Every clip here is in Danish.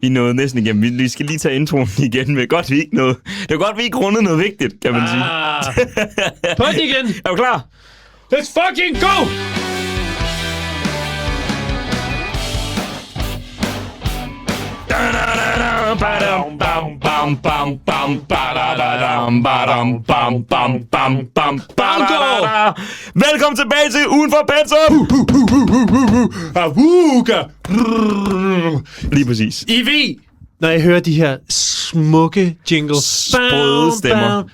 Vi nåede næsten igennem. Vi skal lige tage introen igen med godt, vi ikke nåede. Det var godt, vi ikke rundede noget vigtigt, kan man sige. På den igen. Er du klar? Let's fucking go! Velkommen tilbage til Ugen for Pensum! Lige præcis. I ved, når jeg hører de her smukke jingles,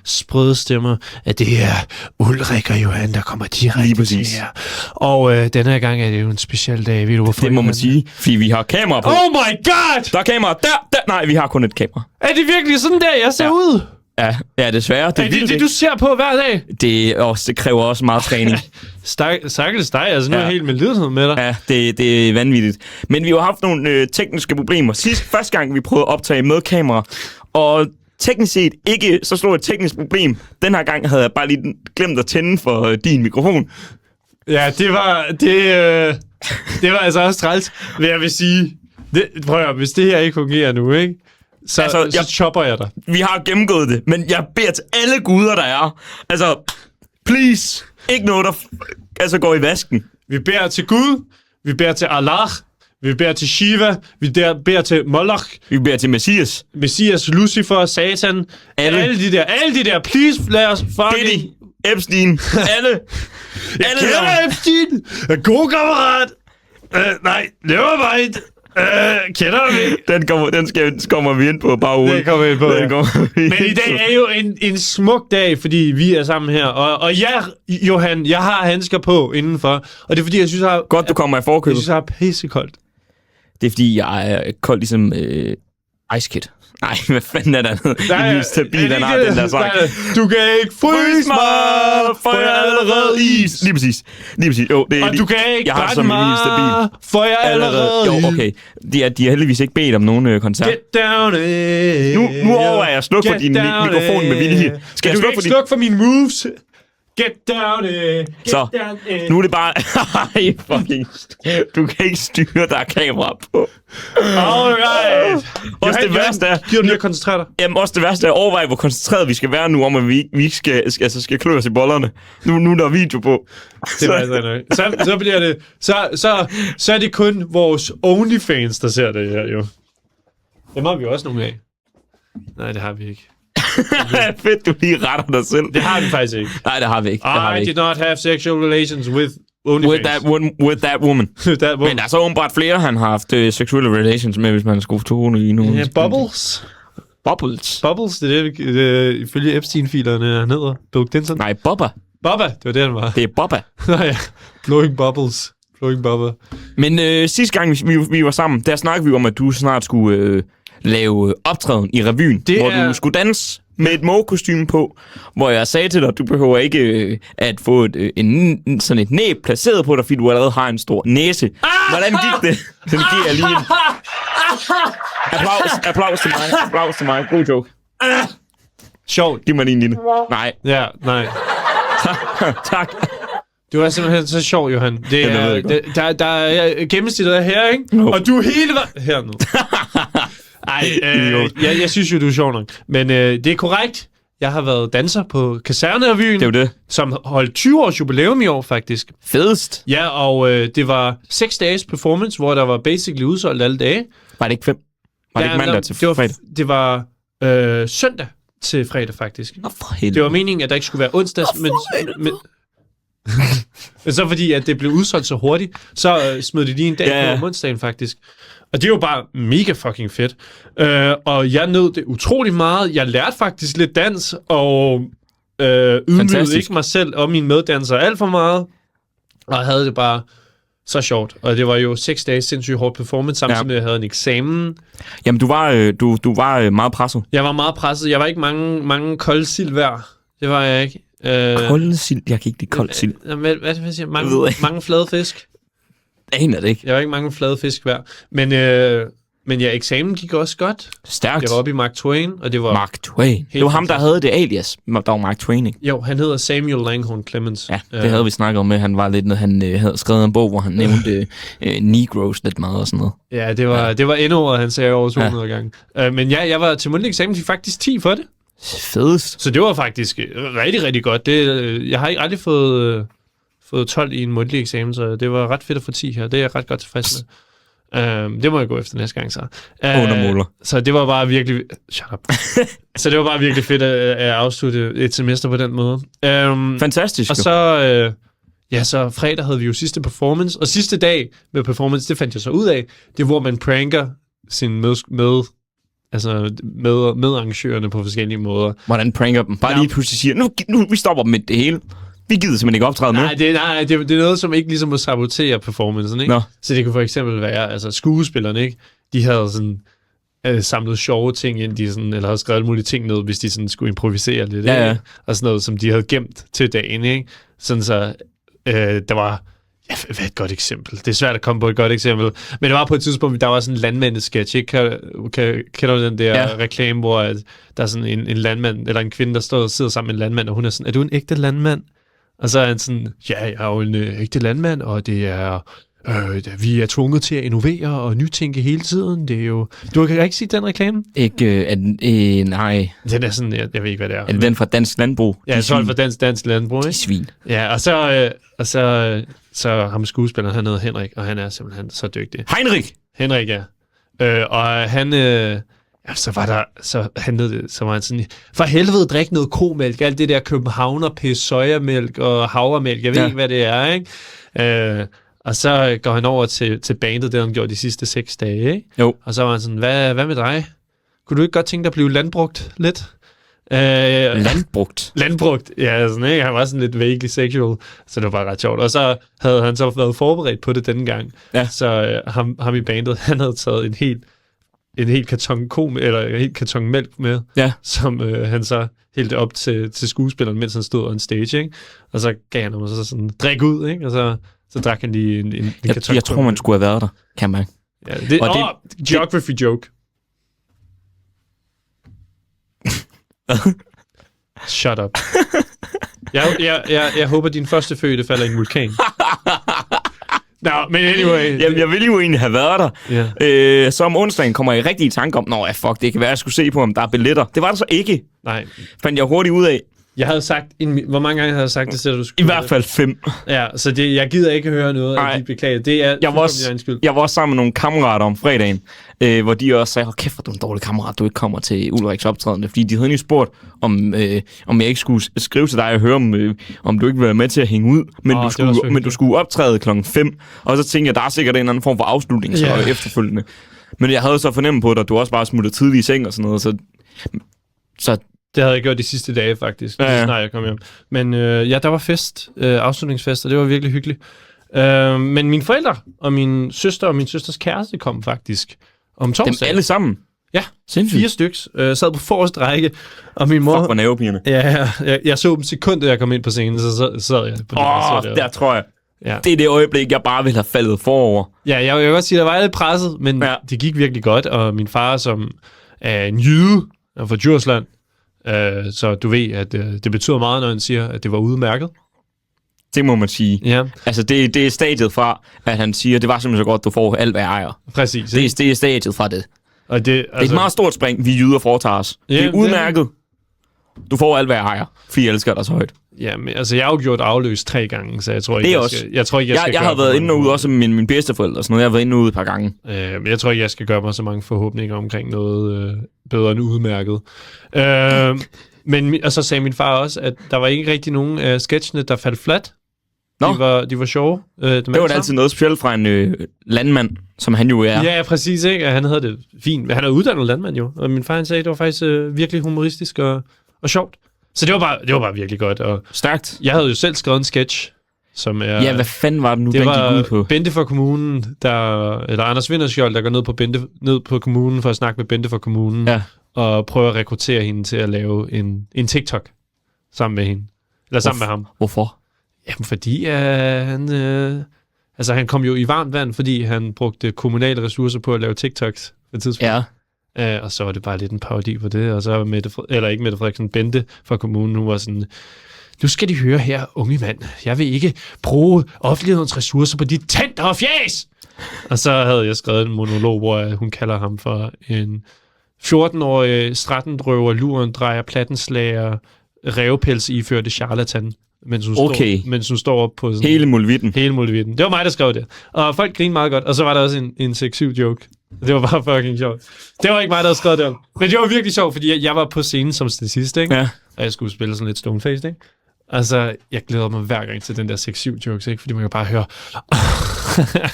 sprøde stemmer, at det er Ulrik og Johan, der kommer direkte til her. Og denne her gang er det jo en speciel dag. Ved du, hvorfor? Det må man sige, fordi vi har kamera på. Oh my god! Der er kamera der. Nej, vi har kun et kamera. Er det virkelig sådan der, jeg ser ud? Ja, desværre. Det er det, du ser på hver dag? Det kræver også meget træning. Stakkels dig, altså nu er jeg helt med lidenhed med dig. Ja, det er vanvittigt. Men vi har haft nogle tekniske problemer. Første gang, vi prøvede at optage med kamera, og teknisk set ikke så stort et teknisk problem. Den her gang havde jeg bare lige glemt at tænde for din mikrofon. Ja, det var altså også træls, hvad jeg vil sige. Prøv at høre, hvis det her ikke fungerer nu, ikke? Så chopper jeg dig. Vi har gennemgået det, men jeg beder til alle guder, der er. Altså, please, ikke noget, der går i vasken. Vi beder til Gud, vi beder til Allah, vi beder til Shiva, vi beder til Moloch. Vi beder til Messias, Lucifer, Satan, alle de der, please, lad os fucking... Diddy, Epstein, alle. Jeg kender Epstein, god kammerat. Nej, nevermind. Kender vi? Den kommer vi ind på bare ugen. Det kommer vi ind på, Men i dag er jo en smuk dag, fordi vi er sammen her. Og ja, Johan, jeg har handsker på indenfor. Og det er fordi, jeg synes, jeg har... Godt, du kommer i forkøbet. Jeg synes, jeg har pissekoldt. Det er fordi, jeg er kold ligesom Ice Kid. Nej, hvad fanden er der noget? Stabil, den har den der sang. Du kan ikke fryse mig, for jeg er allerede is. Lige præcis. Jo, det er og du kan ikke brænde mig, for jeg er allerede is. Jo, okay. De har heldigvis ikke bedt om nogen koncert. Get down Nu overvejer jeg at slukke for din mikrofon med vilje. Skal jeg slukke for mine moves? Get down Så, nu er det bare... Ej, fucking... Du kan ikke styre, der er kamera på. Alright. Også det værste er... Giv dig lige at koncentrere dig. Jamen, også det værste er at overveje, hvor koncentreret vi skal være nu, om at vi ikke skal klø os i bollerne. Nu der er video på. Det er så bliver det... Så er det kun vores OnlyFans, der ser det her, jo. Dem har vi også nogle af. Nej, det har vi ikke. Fedt, du lige retter dig selv. Det har vi faktisk ikke. Nej, det har vi ikke. I did not have sexual relations with OnlyFans. With that woman. Men der er så åbenbart flere, han har haft seksuelle relations med, hvis man skulle tone i nogen. Ja, Bubbles. Bubbles, det er det, ifølge Epstein-filerne, han hedder. Bill Clinton. Nej, Bubba. Bubba, det var det, han var. Det er Bubba. Ja, Blowing Bubbles. Blowing Bubba. Men sidste gang, vi var sammen, der snakkede vi om, at du snart skulle... lave optræden i revyen, du skulle danse med et mågekostyme på, hvor jeg sagde til dig, du behøver ikke at få sådan et næb placeret på dig, fordi du allerede har en stor næse. Hvordan gik det? Den giver jeg lige en... Applaus til mig. God joke. Sjovt. Giv mig lige en lille. Nej. Ja, nej. Tak. Du er simpelthen så sjov, Johan. Der er gennemsnittet her, ikke? No. Og du er hele vejen... Her nu. Jeg synes jo, du er sjov nok. Men det er korrekt. Jeg har været danser på Kasernerevyen. Det er det. Som holdt 20 års jubilæum i år, faktisk. Fedest. Ja, og det var 6 dages performance, hvor der var basically udsolgt alle dage. Var det ikke 5? Var det ikke mandag til fredag? Det var søndag til fredag, faktisk. Nå, for helvede. Det var meningen, at der ikke skulle være onsdags, men så fordi, at det blev udsolgt så hurtigt, så smed de lige en dag på onsdagen, faktisk. Og det er jo bare mega fucking fedt. Og jeg nød det utrolig meget. Jeg lærte faktisk lidt dans, og ydmygede ikke mig selv og mine meddansere alt for meget. Og havde det bare så sjovt. Og det var jo 6 dage sindssygt hårdt performance, samtidig med, at jeg havde en eksamen. Jamen, du var meget presset. Jeg var meget presset. Jeg var ikke mange kolde sild værd. Det var jeg ikke. Kolde sild? Jeg kan ikke lide kold sild. Hvad siger jeg? Mange flade fisk. Jeg aner det ikke. Jeg var ikke mange flade fisk værd. Men Men ja, eksamen gik også godt. Stærkt. Det var oppe i Mark Twain, og det var... Mark Twain. Det var ham, der havde det alias. Der var Mark Twain, ikke? Jo, han hedder Samuel Langhorne Clemens. Ja, det havde vi snakket om med. Han var lidt, han havde skrevet en bog, hvor han nævnte Negroes lidt meget og sådan noget. Ja, det var endordet, han sagde over 200 gange. Men ja, jeg var til mundtlig eksamen, fik faktisk 10 for det. Fedest. Så det var faktisk rigtig, rigtig godt. Jeg har ikke aldrig fået 12 i en mundtlig eksamen, så det var ret fedt at få 10 her. Det er jeg ret godt tilfreds med. Det må jeg gå efter næste gang, så. Undermåler. Så det var bare virkelig... Shut up. Så det var bare virkelig fedt at afslutte et semester på den måde. Fantastisk. Og så... så fredag havde vi jo sidste performance, og sidste dag med performance, det fandt jeg så ud af, det er, hvor man pranker sin medarrangørerne på forskellige måder. Hvordan pranker dem? Bare lige pludselig siger, nu vi stopper med det hele. Vi gider simpelthen ikke optræde med. Det er noget, som ikke ligesom må sabotere performancen, ikke? Så det kunne for eksempel være, altså skuespillerne, ikke? De havde sådan samlet sjove ting ind, eller havde skrevet alle mulige ting ned, hvis de sådan skulle improvisere lidt, ikke? Og sådan noget, som de havde gemt til dagen, ikke? Sådan så, der var... hvad er et godt eksempel? Det er svært at komme på et godt eksempel. Men det var på et tidspunkt, der var sådan en landmandesketch, ikke? Kender du den der reklame, hvor der er sådan en landmand, eller en kvinde, der sidder sammen med en landmand, og hun er sådan, er du en ægte landmand? Og så er han sådan, ja, jeg er jo en ægte landmand, og det er, vi er tvunget til at innovere og nytænke hele tiden. Det er jo... Du kan ikke sige den reklame? Ikke, nej. Den er sådan, jeg ved ikke, hvad det er. Er det den fra Dansk Landbrug? Ja, så er det fra Dansk Landbrug, ikke? De svin. Ja, og så ham skuespilleren, han hedder Henrik, og han er simpelthen så dygtig. Henrik, ja. Og han... så var han sådan, for helvede, drik noget komælk, alt det der københavnerpis, sojamælk og havremælk, jeg ved ikke, hvad det er, ikke? Og så går han over til bandet, det han gjorde de sidste 6 dage, ikke? Jo. Og så var han sådan, hvad med dig? Kunne du ikke godt tænke dig at blive landbrugt lidt? Landbrugt, ja, sådan, ikke? Han var sådan lidt vaguely sexual, så det var bare ret sjovt. Og så havde han så været forberedt på det denne gang. Ja. Så ham i bandet, han havde taget en hel karton mælk med, som han så hældte op til skuespilleren, mens han stod on stage, ikke? Og så gav han ham så sådan, drik ud, ikke? Og så drak han lige en karton. Jeg tror, man skulle have været der, kan man. Ja, geography joke. Shut up. Jeg håber, din første fødte falder i en vulkan. Nå, men anyway. Jamen, jeg ville jo egentlig have været der. Yeah. Så om onsdagen kommer jeg rigtig i tanke om, det kan være, at jeg skulle se på, om der er billetter. Det var der så ikke. Nej. Fandt jeg hurtigt ud af. Jeg havde sagt, hvor mange gange havde jeg sagt det til, at du skulle? I hvert fald 5. Ja, så jeg gider ikke høre noget af de beklager. Det er jeg var også sammen med nogle kammerater om fredagen, hvor de også sagde, kæft, hvor du er en dårlig kammerat, du ikke kommer til Ulriks optrædende. Fordi de havde jo spurgt, om jeg ikke skulle skrive til dig og høre, om du ikke ville være med til at hænge ud, men du skulle optræde 5:00. Og så tænkte jeg, der er sikkert en eller anden form for afslutning efterfølgende. Men jeg havde så fornemmet på dig, at du også bare smuttede tidlig i seng og sådan noget, så det havde jeg gjort de sidste dage, faktisk, så snart jeg kom hjem. Men der var fest, afslutningsfest, og det var virkelig hyggeligt. Men mine forældre og min søster og min søsters kæreste kom faktisk om torsdag. Dem alle sammen? Ja, sindssygt. 4 styks. Sad på forreste række, og min mor... Fuck, hvor nervepigerne. Ja, jeg så dem sekundet, jeg kom ind på scenen, så sad jeg på det. Der tror jeg. Ja. Det er det øjeblik, jeg bare ville have faldet forover. Ja, jeg vil godt sige, at der var lidt presset, men det gik virkelig godt, og min far, som er en jyde, er fra Djursland, så du ved, at det betyder meget, når han siger, at det var udmærket. Det må man sige. Ja. Altså, det er stadiet fra, at han siger, det var simpelthen så godt, du får alt, hvad jeg ejer. Præcis. Det er stadiet fra det. Og det er et meget stort spring, vi jyder foretager os. Det er udmærket. Du får alt, hvad jeg ejer, fordi jeg elsker dig så højt. Ja, men altså, jeg har jo gjort afløs 3 gange, så jeg tror ikke, jeg har været inde og ud, også med mine bedsteforældre og sådan noget. Jeg har været inde og ud et par gange. Men jeg tror ikke, jeg skal gøre mig så mange forhåbninger omkring noget bedre end udmærket. Og så sagde min far også, at der var ikke rigtig nogen af sketchene, der faldt flat. De var sjove. Det var altid noget specielt fra en landmand, som han jo er. Ja, præcis, ikke? Han havde det fint. Han er uddannet landmand jo. Og min far han sagde, at det var faktisk virkelig humoristisk og sjovt. Så det var bare virkelig godt. Og stærkt. Jeg havde jo selv skrevet en sketch, som er... Ja, hvad fanden var det nu, den gik ud på? Bente fra kommunen, eller Anders Vinderskjold, der går ned på kommunen for at snakke med Bente fra kommunen, og prøver at rekruttere hende til at lave en TikTok sammen med hende. Eller sammen med ham. Hvorfor? Jamen, fordi han kom jo i varmt vand, fordi han brugte kommunale ressourcer på at lave TikToks. på et tidspunkt. Ja. Og så var det bare lidt en parodi på det, og så Mette Frederiksen, Bente fra kommunen, hun var sådan, nu skal de høre her, unge mand, jeg vil ikke bruge offentlighedens ressourcer på dit tænder og fjæs! Og så havde jeg skrevet en monolog, hvor hun kalder ham for en 14-årig strattendrøver, lurendrejer, plattenslager, rævepels iførte charlatan, mens hun står op på sådan... Hele muligheden. Det var mig, der skrev det. Og folk grinede meget godt, og så var der også en 6-7 joke. Det var bare fucking sjovt. Det var ikke mig, der havde skrevet det om. Men det var virkelig sjovt, fordi jeg var på scenen som statist, ikke? Ja. Og jeg skulle spille sådan lidt stonefaced, ikke? Altså, jeg glæder mig hver gang til den der 6-7 jokes, ikke? Fordi man kan bare høre...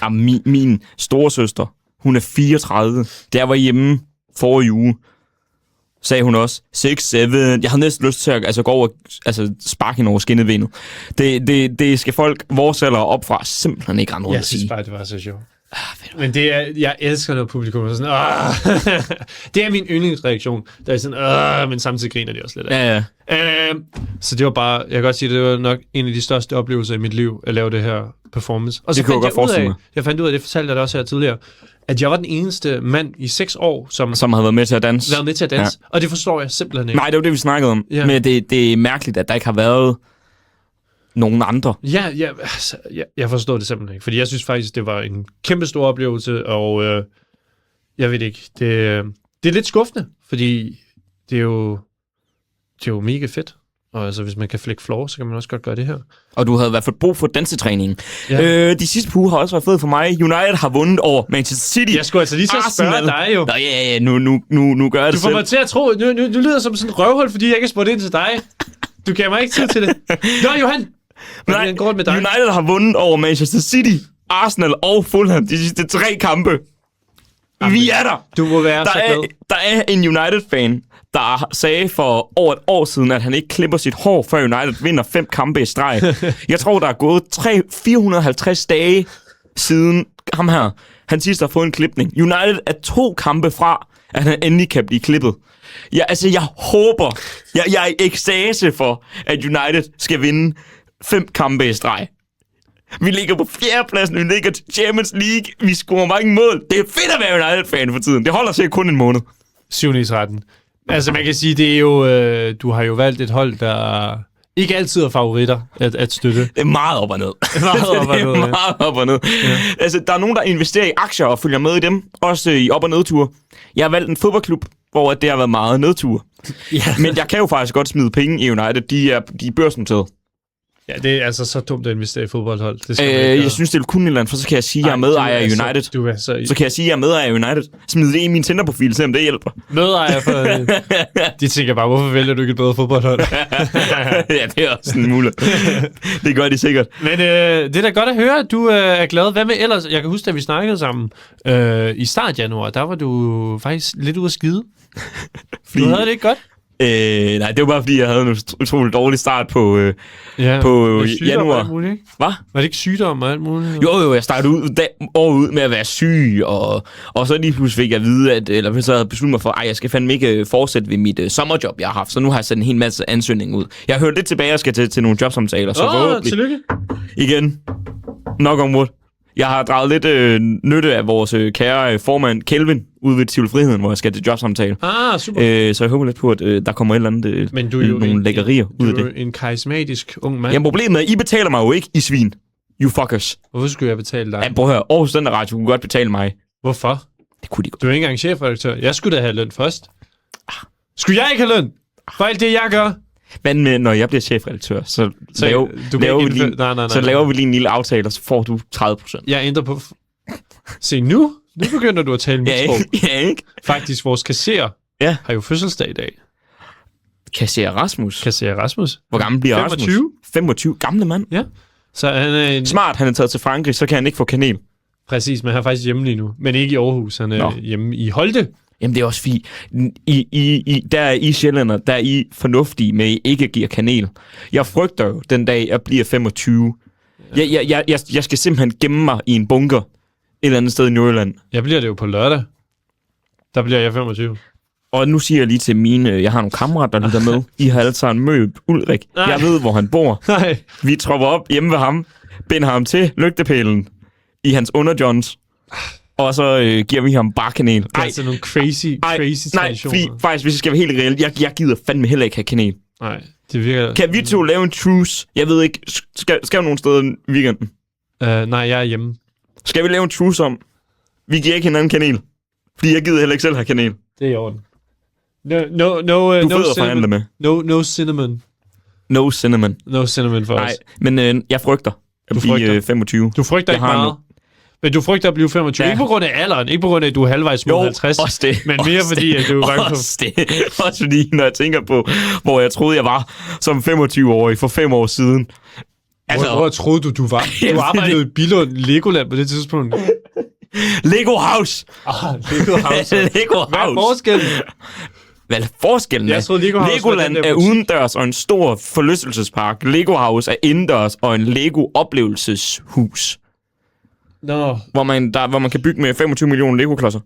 Ja, min storesøster, hun er 34. Der var hjemme forrige uge, sagde hun også 6-7. Jeg havde næsten lyst til at gå over sparke hende over skinnebenet. Det skal folk, vores alder op fra, simpelthen ikke rende rundt at sige. Jeg synes bare, det var så sjovt. Men det er, jeg elsker, når publikum er sådan, det er min yndlingsreaktion. Der er sådan, men samtidig griner de også lidt af. Ja. Så det var bare, jeg kan godt sige, det var nok en af de største oplevelser i mit liv, at lave det her performance. Og så jeg fandt ud af, det fortalte jeg da også her tidligere, at jeg var den eneste mand i 6 år, som havde været med til at danse. Ja. Og det forstår jeg simpelthen ikke. Nej, det var det, vi snakkede om. Ja. Men det er mærkeligt, at der ikke har været nogen andre. Jeg forstår det simpelthen ikke. Fordi jeg synes faktisk, det var en kæmpe stor oplevelse, og jeg ved ikke, det er lidt skuffende, fordi det er jo mega fedt. Og altså, hvis man kan flække floor, så kan man også godt gøre det her. Og du havde i hvert fald brug for dansetræning. Ja. De sidste par uger har også været fede for mig. United har vundet over Manchester City. Jeg skulle altså lige så spørge dig jo. Nå ja, nu gør jeg det selv. Du får mig til at tro, nu lyder som sådan en røvhul, fordi jeg ikke har spurgt ind til dig. Du gav mig ikke tid til det. Nå, Johan! United har vundet over Manchester City, Arsenal og Fulham de sidste 3 kampe. Jamen, vi er der! Du må være så glad. Der er en United-fan, der sagde for over et år siden, at han ikke klipper sit hår, før United vinder 5 kampe i streg. Jeg tror, der er gået 450 dage siden ham her. Han sidst har fået en klipning. United er 2 kampe fra, at han endelig kan blive klippet. Jeg håber, jeg er i ekstase for, at United skal vinde 5 kampe i streg. Vi ligger på 4. pladsen, vi ligger til Champions League, vi scorer mange mål. Det er fedt at være United-fan for tiden. Det holder sig kun en måned. 7. i 13. Altså man kan sige, det er jo, du har jo valgt et hold, der ikke altid er favoritter at støtte. Det er meget op og ned. Meget op og ned. Ja. Altså, der er nogen, der investerer i aktier og følger med i dem, også i op- og nedture. Jeg har valgt en fodboldklub, hvor det har været meget nedture. Ja. Men jeg kan jo faktisk godt smide penge i United. De er børsnoteret. Ja, det er altså så dumt at investere i fodboldhold. Det jeg synes, det er kun et eller andet, for så kan jeg sige, at jeg er medejer af United. Så kan jeg sige, at jeg er medejer af United. Smid det i min Tinder-profil, selvom det hjælper. Medejer for... De tænker bare, hvorfor vælger du ikke et bedre fodboldhold? Ja, det er også en mulighed. Det gør de sikkert. Men det er da godt at høre, at du er glad. Hvad med ellers? Jeg kan huske, at vi snakkede sammen i start januar. Der var du faktisk lidt ude at skide. Du havde det ikke godt? Nej, det var bare fordi, jeg havde en utrolig dårlig start på januar. Hvad? Var det ikke sygdom og alt muligt? Jo, jeg startede året ud med at være syg, og så lige pludselig fik jeg at vide, eller så havde jeg besluttet mig for, at jeg skal fandme ikke fortsætte ved mit sommerjob, jeg har haft. Så nu har jeg sat en hel masse ansøgninger ud. Jeg har hørt lidt tilbage, og skal til nogle jobsamtaler. Så tillykke. Igen. Knock on wood. Jeg har draget lidt nytte af vores kære formand Kelvin ude ved Tivoli Friheden, hvor jeg skal til jobsamtale. Super. Så jeg håber lidt på, at der kommer et eller andet, men du er jo nogle lækkerier ud af det. Du er en karismatisk ung mand. Jamen problemet er, at I betaler mig jo ikke i svin. You fuckers. Hvorfor skulle jeg betale dig? Ja, prøv at høre. Aarhus Studenter Radio kunne godt betale mig. Hvorfor? Det kunne de godt. Du er ikke engang chefredaktør. Jeg skulle da have løn først. Skulle jeg ikke have løn? For alt det, jeg gør? Men når jeg bliver chefredaktør, så laver vi lige en lille aftale, og så får du 30%. Jeg ændrer på... Se, nu begynder du at tale mit sprog. Ja, ikke? Faktisk, vores kasserer har jo fødselsdag i dag. Kasserer Rasmus? Hvor gammel bliver 25? Rasmus? 25. Gamle mand? Ja. Så han er smart, han er taget til Frankrig, så kan han ikke få kanel. Præcis, men han er faktisk hjemme lige nu. Men ikke i Aarhus, han er hjemme i Holte. Jamen, det er også fint. Der er I sjællander, der er I fornuftige med, at I ikke giver kanel. Jeg frygter jo den dag, jeg bliver 25. Jeg skal simpelthen gemme mig i en bunker et eller andet sted i Nordjylland. Jeg bliver det jo på lørdag. Der bliver jeg 25. Og nu siger jeg lige til mine, jeg har nogle kammerater, der lytter med. I har alle sammen mødt Ulrik. Nej. Jeg ved, hvor han bor. Nej. Vi tropper op hjemme ved ham, binder ham til lygtepælen i hans underjohns. og så giver vi ham bare kanel. Det er altså nogle crazy traditioner. Nej, fordi faktisk, hvis jeg skal være helt reelt, jeg gider fandme heller ikke have kanel. Nej, det virker... Kan vi to lave en truce? Jeg ved ikke, skal vi nogle steder i weekenden? Nej, jeg er hjemme. Skal vi lave en truce om? Vi giver ikke hinanden kanel. Fordi jeg gider heller ikke selv have kanel. Det er i orden. Du føder forhandle med. No cinnamon. No cinnamon. No cinnamon for os. Nej, men jeg frygter at blive 25. Du frygter ikke meget? Men du frygter at blive 25. Ja. Ikke på grund af alderen, ikke på grund af, at du er halvvejs mod 50. Også det. Men mere fordi, at du er bange på... Også fordi, når jeg tænker på, hvor jeg troede, jeg var som 25-årig for 5 år siden. Altså, hvor troede du var? Du arbejdede jo i Billund Legoland på det tidspunkt. Lego House! Lego House. Lego House. Hvad er forskellen? Hvad er forskellen? Jeg troede, Legoland er udendørs og en stor forlystelsespark. Lego House er indendørs og en Lego-oplevelseshus. Nå. Hvor man kan bygge med 25 millioner Lego-klodser.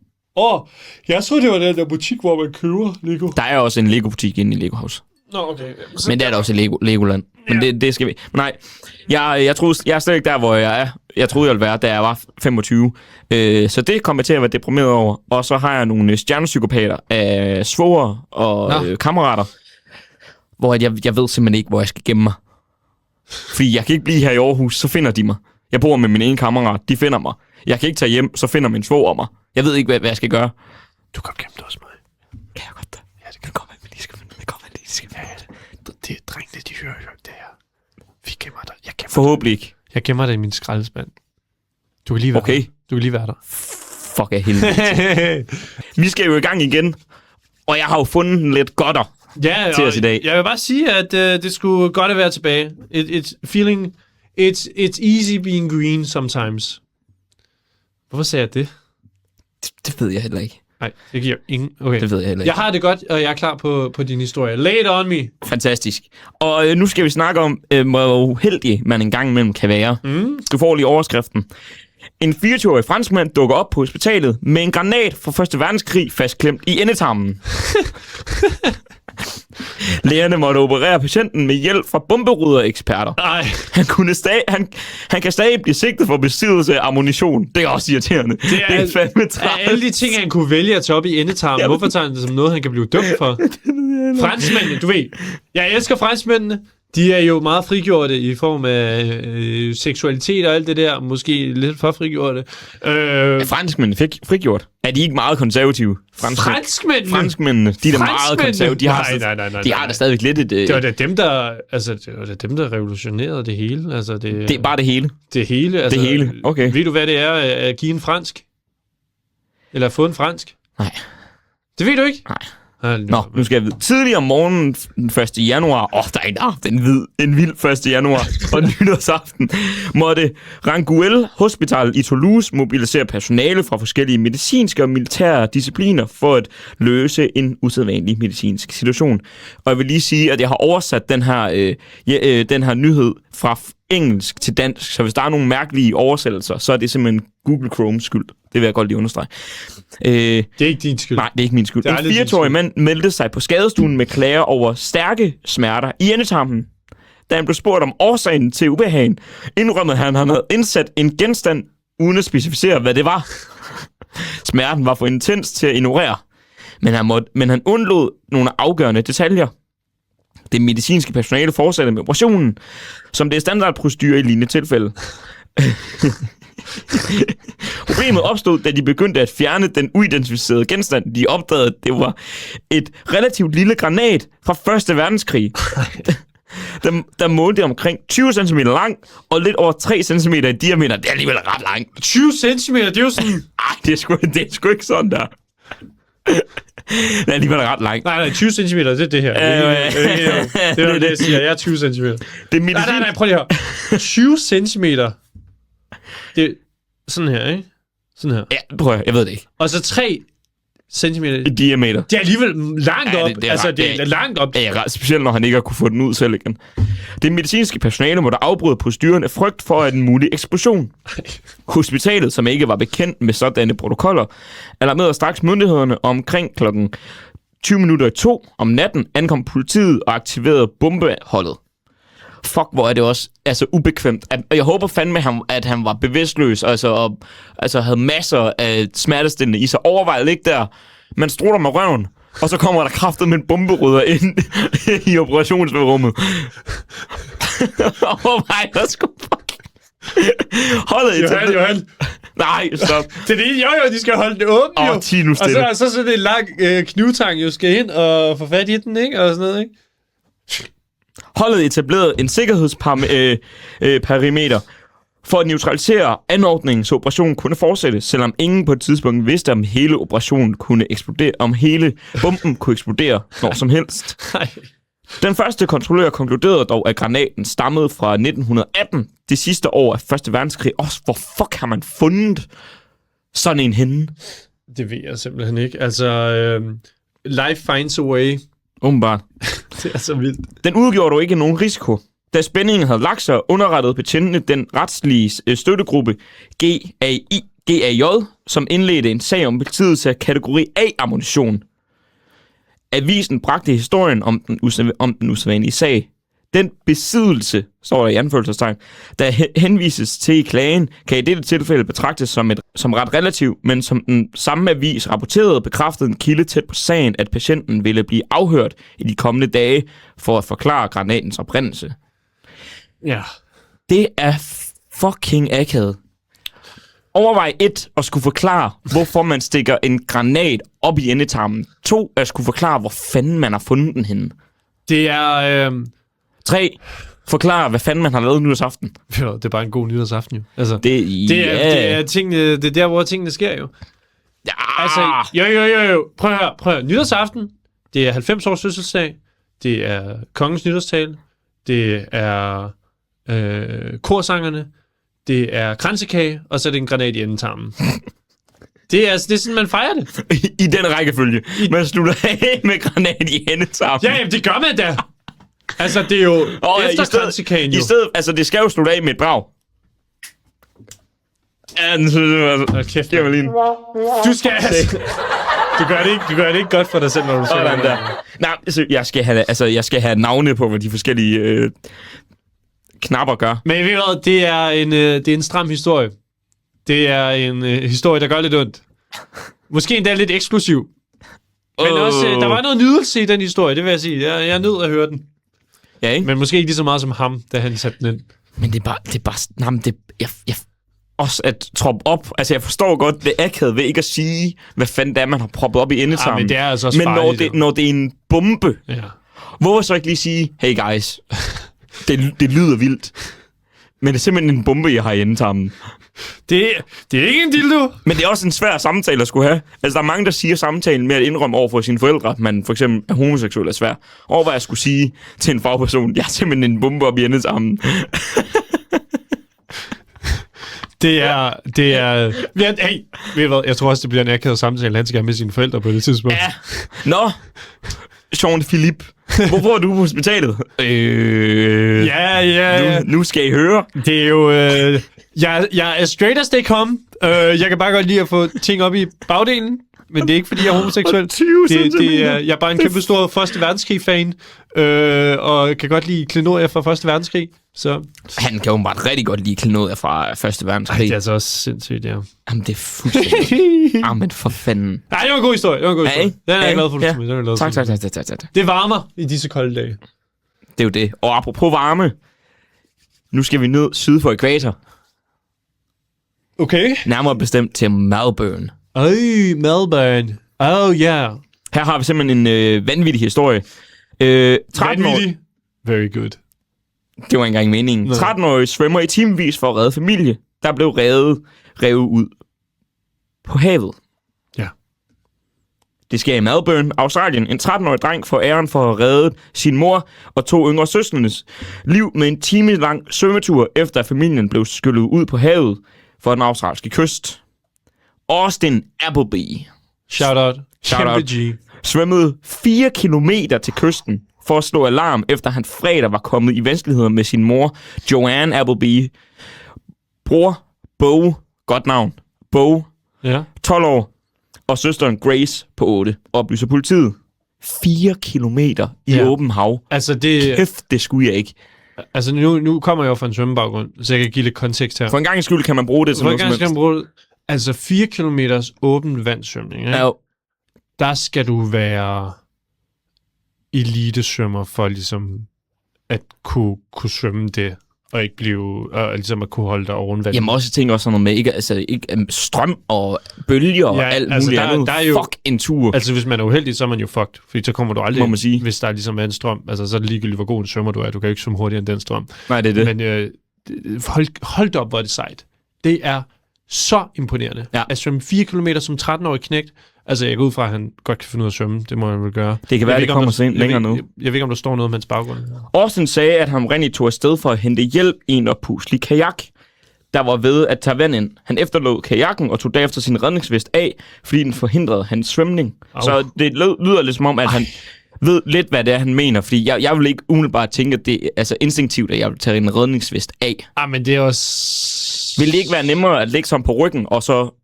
Jeg troede, det var den der butik, hvor man køber Lego. Der er også en Lego-butik inde i Lego House. Nå, okay. Men det er der også i Legoland. Men det skal vi... Men nej, jeg troede, jeg er slet ikke der, hvor jeg er. Jeg troede, jeg ville være, da jeg var 25. Så det kommer jeg til at være deprimeret over. Og så har jeg nogle stjernepsykopater af svoger og kammerater. Hvor jeg ved simpelthen ikke, hvor jeg skal gemme mig. Fordi jeg kan ikke blive her i Aarhus, så finder de mig. Jeg bor med min ene kammerat, de finder mig. Jeg kan ikke tage hjem, så finder min svoger mig. Jeg ved ikke, hvad jeg skal gøre. Du kan gemme dig hos mig. Kan jeg godt da? Ja, det kan godt være, vi lige skal finde det. Det er drengene, de hører jo det her. Vi gemmer dig. Forhåbentlig ikke. Jeg gemmer dig i min skraldespand. Du kan lige være der. Du kan lige være der. Fuck af helvede. Vi skal jo i gang igen. Og jeg har jo fundet en lidt godter til os i dag. Jeg vil bare sige, at det skulle godt at være tilbage. It's easy being green sometimes. Hvorfor sagde jeg det? Det ved jeg heller ikke. Nej, det giver ingen... Okay. Det ved jeg heller ikke. Jeg har det godt, og jeg er klar på din historie. Lay it on me. Fantastisk. Og nu skal vi snakke om, hvor uheldig man engang imellem kan være. Du får lige overskriften. En 24-årig franskmand dukker op på hospitalet med en granat fra 1. verdenskrig fastklemt i endetarmen. Lægerne måtte operere patienten med hjælp fra bomberyddereksperter. Han kan stadig blive sigtet for besiddelse af ammunition. Det er også irriterende. Det er fandme træt. Af alle de ting, han kunne vælge at tage op i endetarmen, hvorfor tager han det som noget, han kan blive dømt for? Franskmændene, du ved. Jeg elsker franskmændene. De er jo meget frigjorte i form af seksualitet og alt det der. Måske lidt for frigjorte. Er franskmændene frigjort? Er de ikke meget konservative? Franskmændene, de er da meget konservative. De har da stadigvæk lidt et... Det var da dem, der revolutionerede det hele. Altså, det er bare det hele? Det hele. Altså, det hele, okay. Ved du, hvad det er at give en fransk? Eller at få en fransk? Nej. Det ved du ikke? Nej. Nå, nu skal jeg vide. Tidligere om morgenen den 1. januar, der er en vild 1. januar, og nytårsaften, måtte Ranguel Hospital i Toulouse mobilisere personale fra forskellige medicinske og militære discipliner for at løse en usædvanlig medicinsk situation. Og jeg vil lige sige, at jeg har oversat den her nyhed fra engelsk til dansk, så hvis der er nogle mærkelige oversættelser, så er det simpelthen Google Chromes skyld. Det vil jeg godt lige understrege. Det er ikke din skyld. Nej, det er ikke min skyld. En 24-årig mand meldte sig på skadestuen med klager over stærke smerter i endetarmen. Da han blev spurgt om årsagen til ubehagen, indrømmede han havde indsat en genstand, uden at specificere, hvad det var. Smerten var for intens til at ignorere, men han undlod nogle afgørende detaljer. Det medicinske personale fortsatte med operationen, som det er standardprocedur i lignende tilfælde. Problemet opstod, da de begyndte at fjerne den uidentificerede genstand. De opdagede, at det var et relativt lille granat fra 1. verdenskrig. Der målte omkring 20 cm lang og lidt over 3 cm i diameter. Det er alligevel ret langt. 20 cm, det er jo sådan... Ej, det er sgu ikke sådan der. Det er alligevel ret langt. Nej, 20 cm, det er det her. Det er det, jeg siger. Jeg er 20 cm. Nej, prøv lige her. 20 cm. Det er sådan her, ikke? Sådan her. Ja, prøv at, jeg ved det ikke. Og så 3 centimeter. I diameter. Det er alligevel langt op. Det er langt op. Ja, specielt når han ikke har kunne få den ud selv igen. Det medicinske personale måtte afbryde proceduren af frygt for en mulig eksplosion. Hospitalet, som ikke var bekendt med sådanne protokoller, alarmerede straks myndighederne, og omkring klokken 2:20 om natten ankom politiet og aktiverede bombeholdet. fuck, hvor er det også altså ubekvemt. Og jeg håber fandme, at han var bevidstløs, og havde masser af smertestillende i sig. Overvej at ligge der, man strutter med røven, og så kommer der kraftet med en bomberydder ind i operationsrummet. Overvej, der skulle holdet i Johan. Nej, stop. Det er jo, de skal holde det åbent, jo. Og så det en lang knivtang, jo skal ind og få fat i den, ikke? Og sådan noget, ikke? Holdet etablerede en sikkerhedsperimeter for at neutralisere anordningen, så operationen kunne fortsætte, selvom ingen på et tidspunkt vidste, om hele operationen kunne eksplodere, om hele bomben kunne eksplodere når som helst. Den første kontrollør konkluderede dog, at granaten stammede fra 1918, det sidste år af Første Verdenskrig. Hvor fuck har man fundet sådan en henne? Det ved jeg simpelthen ikke. Altså, life finds a way. Åbenbart. Det er så vildt. Den udgjorde dog ikke nogen risiko. Da spændingen havde lagt sig, underrettede betjentene den retslige støttegruppe GAJ, som indledte en sag om besiddelse af kategori A-ammunition. Avisen bragte historien om den usædvanlige sag. Den besiddelse, står der i anførselstegn, der henvises til i klagen, kan i dette tilfælde betragtes som ret relativt, men som den samme avis rapporterede, bekræftede en kilde tæt på sagen, at patienten ville blive afhørt i de kommende dage for at forklare granatens oprindelse. Ja. Det er fucking akavet. Overvej 1 at skulle forklare, hvorfor man stikker en granat op i endetarmen. 2 at skulle forklare, hvor fanden man har fundet den henne. Det er... 3 forklare, hvad fanden man har lavet nytårsaften. Jo, det er bare en god nytårsaften, jo. Altså, det er tingene, det er der, hvor tingene sker, jo. Ja. Altså, jo. Prøv at høre. Nytårsaften, det er 90 års fødselsdag. Det er kongens nytårstale. Det er korsangerne. Det er kransekage, og så er det en granat i endetarmen. Det er sådan, man fejrer det. I den rækkefølge. Man slutter af med granat i endetarmen. Ja, jamen, det gør man da. Altså, det er jo efter kransekagen, jo. I stedet, altså, det skal jo slutte af med et brag. Ja, den synes jeg altså. Kæft, Evelyn. Du skal du gør det ikke godt for dig selv, når du siger det. Nej, altså, jeg skal have navne på, hvad de forskellige knapper gør. Men ved du hvad, det er en stram historie. Det er en historie, der gør lidt ondt. Måske endda lidt eksplosiv. Men også, der var noget nydelse i den historie, det vil jeg sige. Jeg er nødt at høre den. Ja, ikke? Men måske ikke lige så meget som ham, da han satte den ind. Men det er bare også at troppe op. Altså, jeg forstår godt, det akavet ved ikke at sige, hvad fanden det er, man har proppet op i endetarmen. Ja, men det er altså også men farligt, når det er en bombe, ja. Hvorfor så ikke lige sige, hey guys, det lyder vildt, men det er simpelthen en bombe, jeg har i endetarmen. Det er ikke en dildo. Men det er også en svær samtale at skulle have. Altså, der er mange, der siger samtalen med at indrømme over for sine forældre, at man for eksempel er homoseksuel, er svær. Over hvad jeg skulle sige til en fagperson, jeg er simpelthen en bombe op i endetarmen. Det er... Hey, ved du hvad? Jeg tror også, det bliver en akavet samtale, han skal have med sine forældre på det tidspunkt. Ja. Nå, Jean-Philippe. Hvorfor er du på hospitalet? Ja. Nu skal I høre. Det er jo... Jeg er straight as they come. Jeg kan bare godt lide at få ting op i bagdelen. Men det er ikke, fordi jeg er homoseksuel. Jeg er bare en kæmpe stor Første Verdenskrig-fan. Og kan godt lide klenodier fra Første Verdenskrig. Så. Han kan jo bare rigtig godt lide klenodier fra Første Verdenskrig. Det er altså også sindssygt, ja. Jamen, det er fuldstændig... Jamen, for fanden. Nej, det var en god historie. Den er jeg glad for, du med. Tak. Det varmer i disse kolde dage. Det er jo det. Og apropos varme. Nu skal vi ned syd for ækvator. Okay. Nærmere bestemt til Melbourne. Melbourne. Oh, yeah. Her har vi simpelthen en vanvittig historie. 13 år... Very good. Det var ikke engang meningen. 13-årige svømmer i timevis for at redde familie, der blev revet ud på havet. Ja. Det sker i Melbourne, Australien. En 13-årig dreng får æren for at have reddet sin mor og 2 yngre søstres liv med en time-lang svømmetur, efter at familien blev skyllet ud på havet for den australske kyst. Austin Appleby. Shout out. Svømmede 4 kilometer til kysten for at slå alarm, efter han fredag var kommet i vanskeligheder med sin mor, Joanne Appleby. Bror, Bo, godt navn, Bo, 12 år, og søsteren Grace på 8, oplyser politiet. 4 kilometer i åben hav. Altså det... Kæft, det skulle jeg ikke. Altså, nu kommer jeg jo fra en svømmebaggrund, så jeg kan give lidt kontekst her. For en gang skyld kan man bruge det til noget som helst. Altså 4 kilometers åben vandsvømning, ikke? Ja. Der skal du være elitesvømmer for ligesom at kunne svømme det, og ikke blive, ligesom at kunne holde dig oven vandet. Jamen også tænker også sådan noget med, ikke strøm og bølger og alt muligt andet. Der er jo, fuck en tur. Altså hvis man er uheldig, så er man jo fucked, fordi så kommer du aldrig, hvis der er ligesom en strøm. Altså så er det ligegyldigt, hvor god en svømmer du er. Du kan jo ikke svømme hurtigere end den strøm. Nej, det er det. Men hold op, hvor er det sejt. Det er så imponerende. Ja. At svømme 4 kilometer som 13-årig knægt. Altså, jeg går ud fra, at han godt kan finde ud af at svømme. Det må han vel gøre. Det kan være, det kommer sent længere nu. Jeg ved ikke, om der står noget med hans baggrund. Austin sagde, at han oprindeligt tog afsted for at hente hjælp i en oppuslig kajak, der var ved at tage vand ind. Han efterlod kajakken og tog derefter sin redningsvest af, fordi den forhindrede hans svømning. Så det lyder lidt som om, at han ved lidt, hvad det er, han mener. Fordi jeg vil ikke umiddelbart tænke, at det er altså instinktivt, at jeg vil tage en redningsvest af. Men det er også... Vil det ikke være nemmere at lægge sådan på ryggen, og så...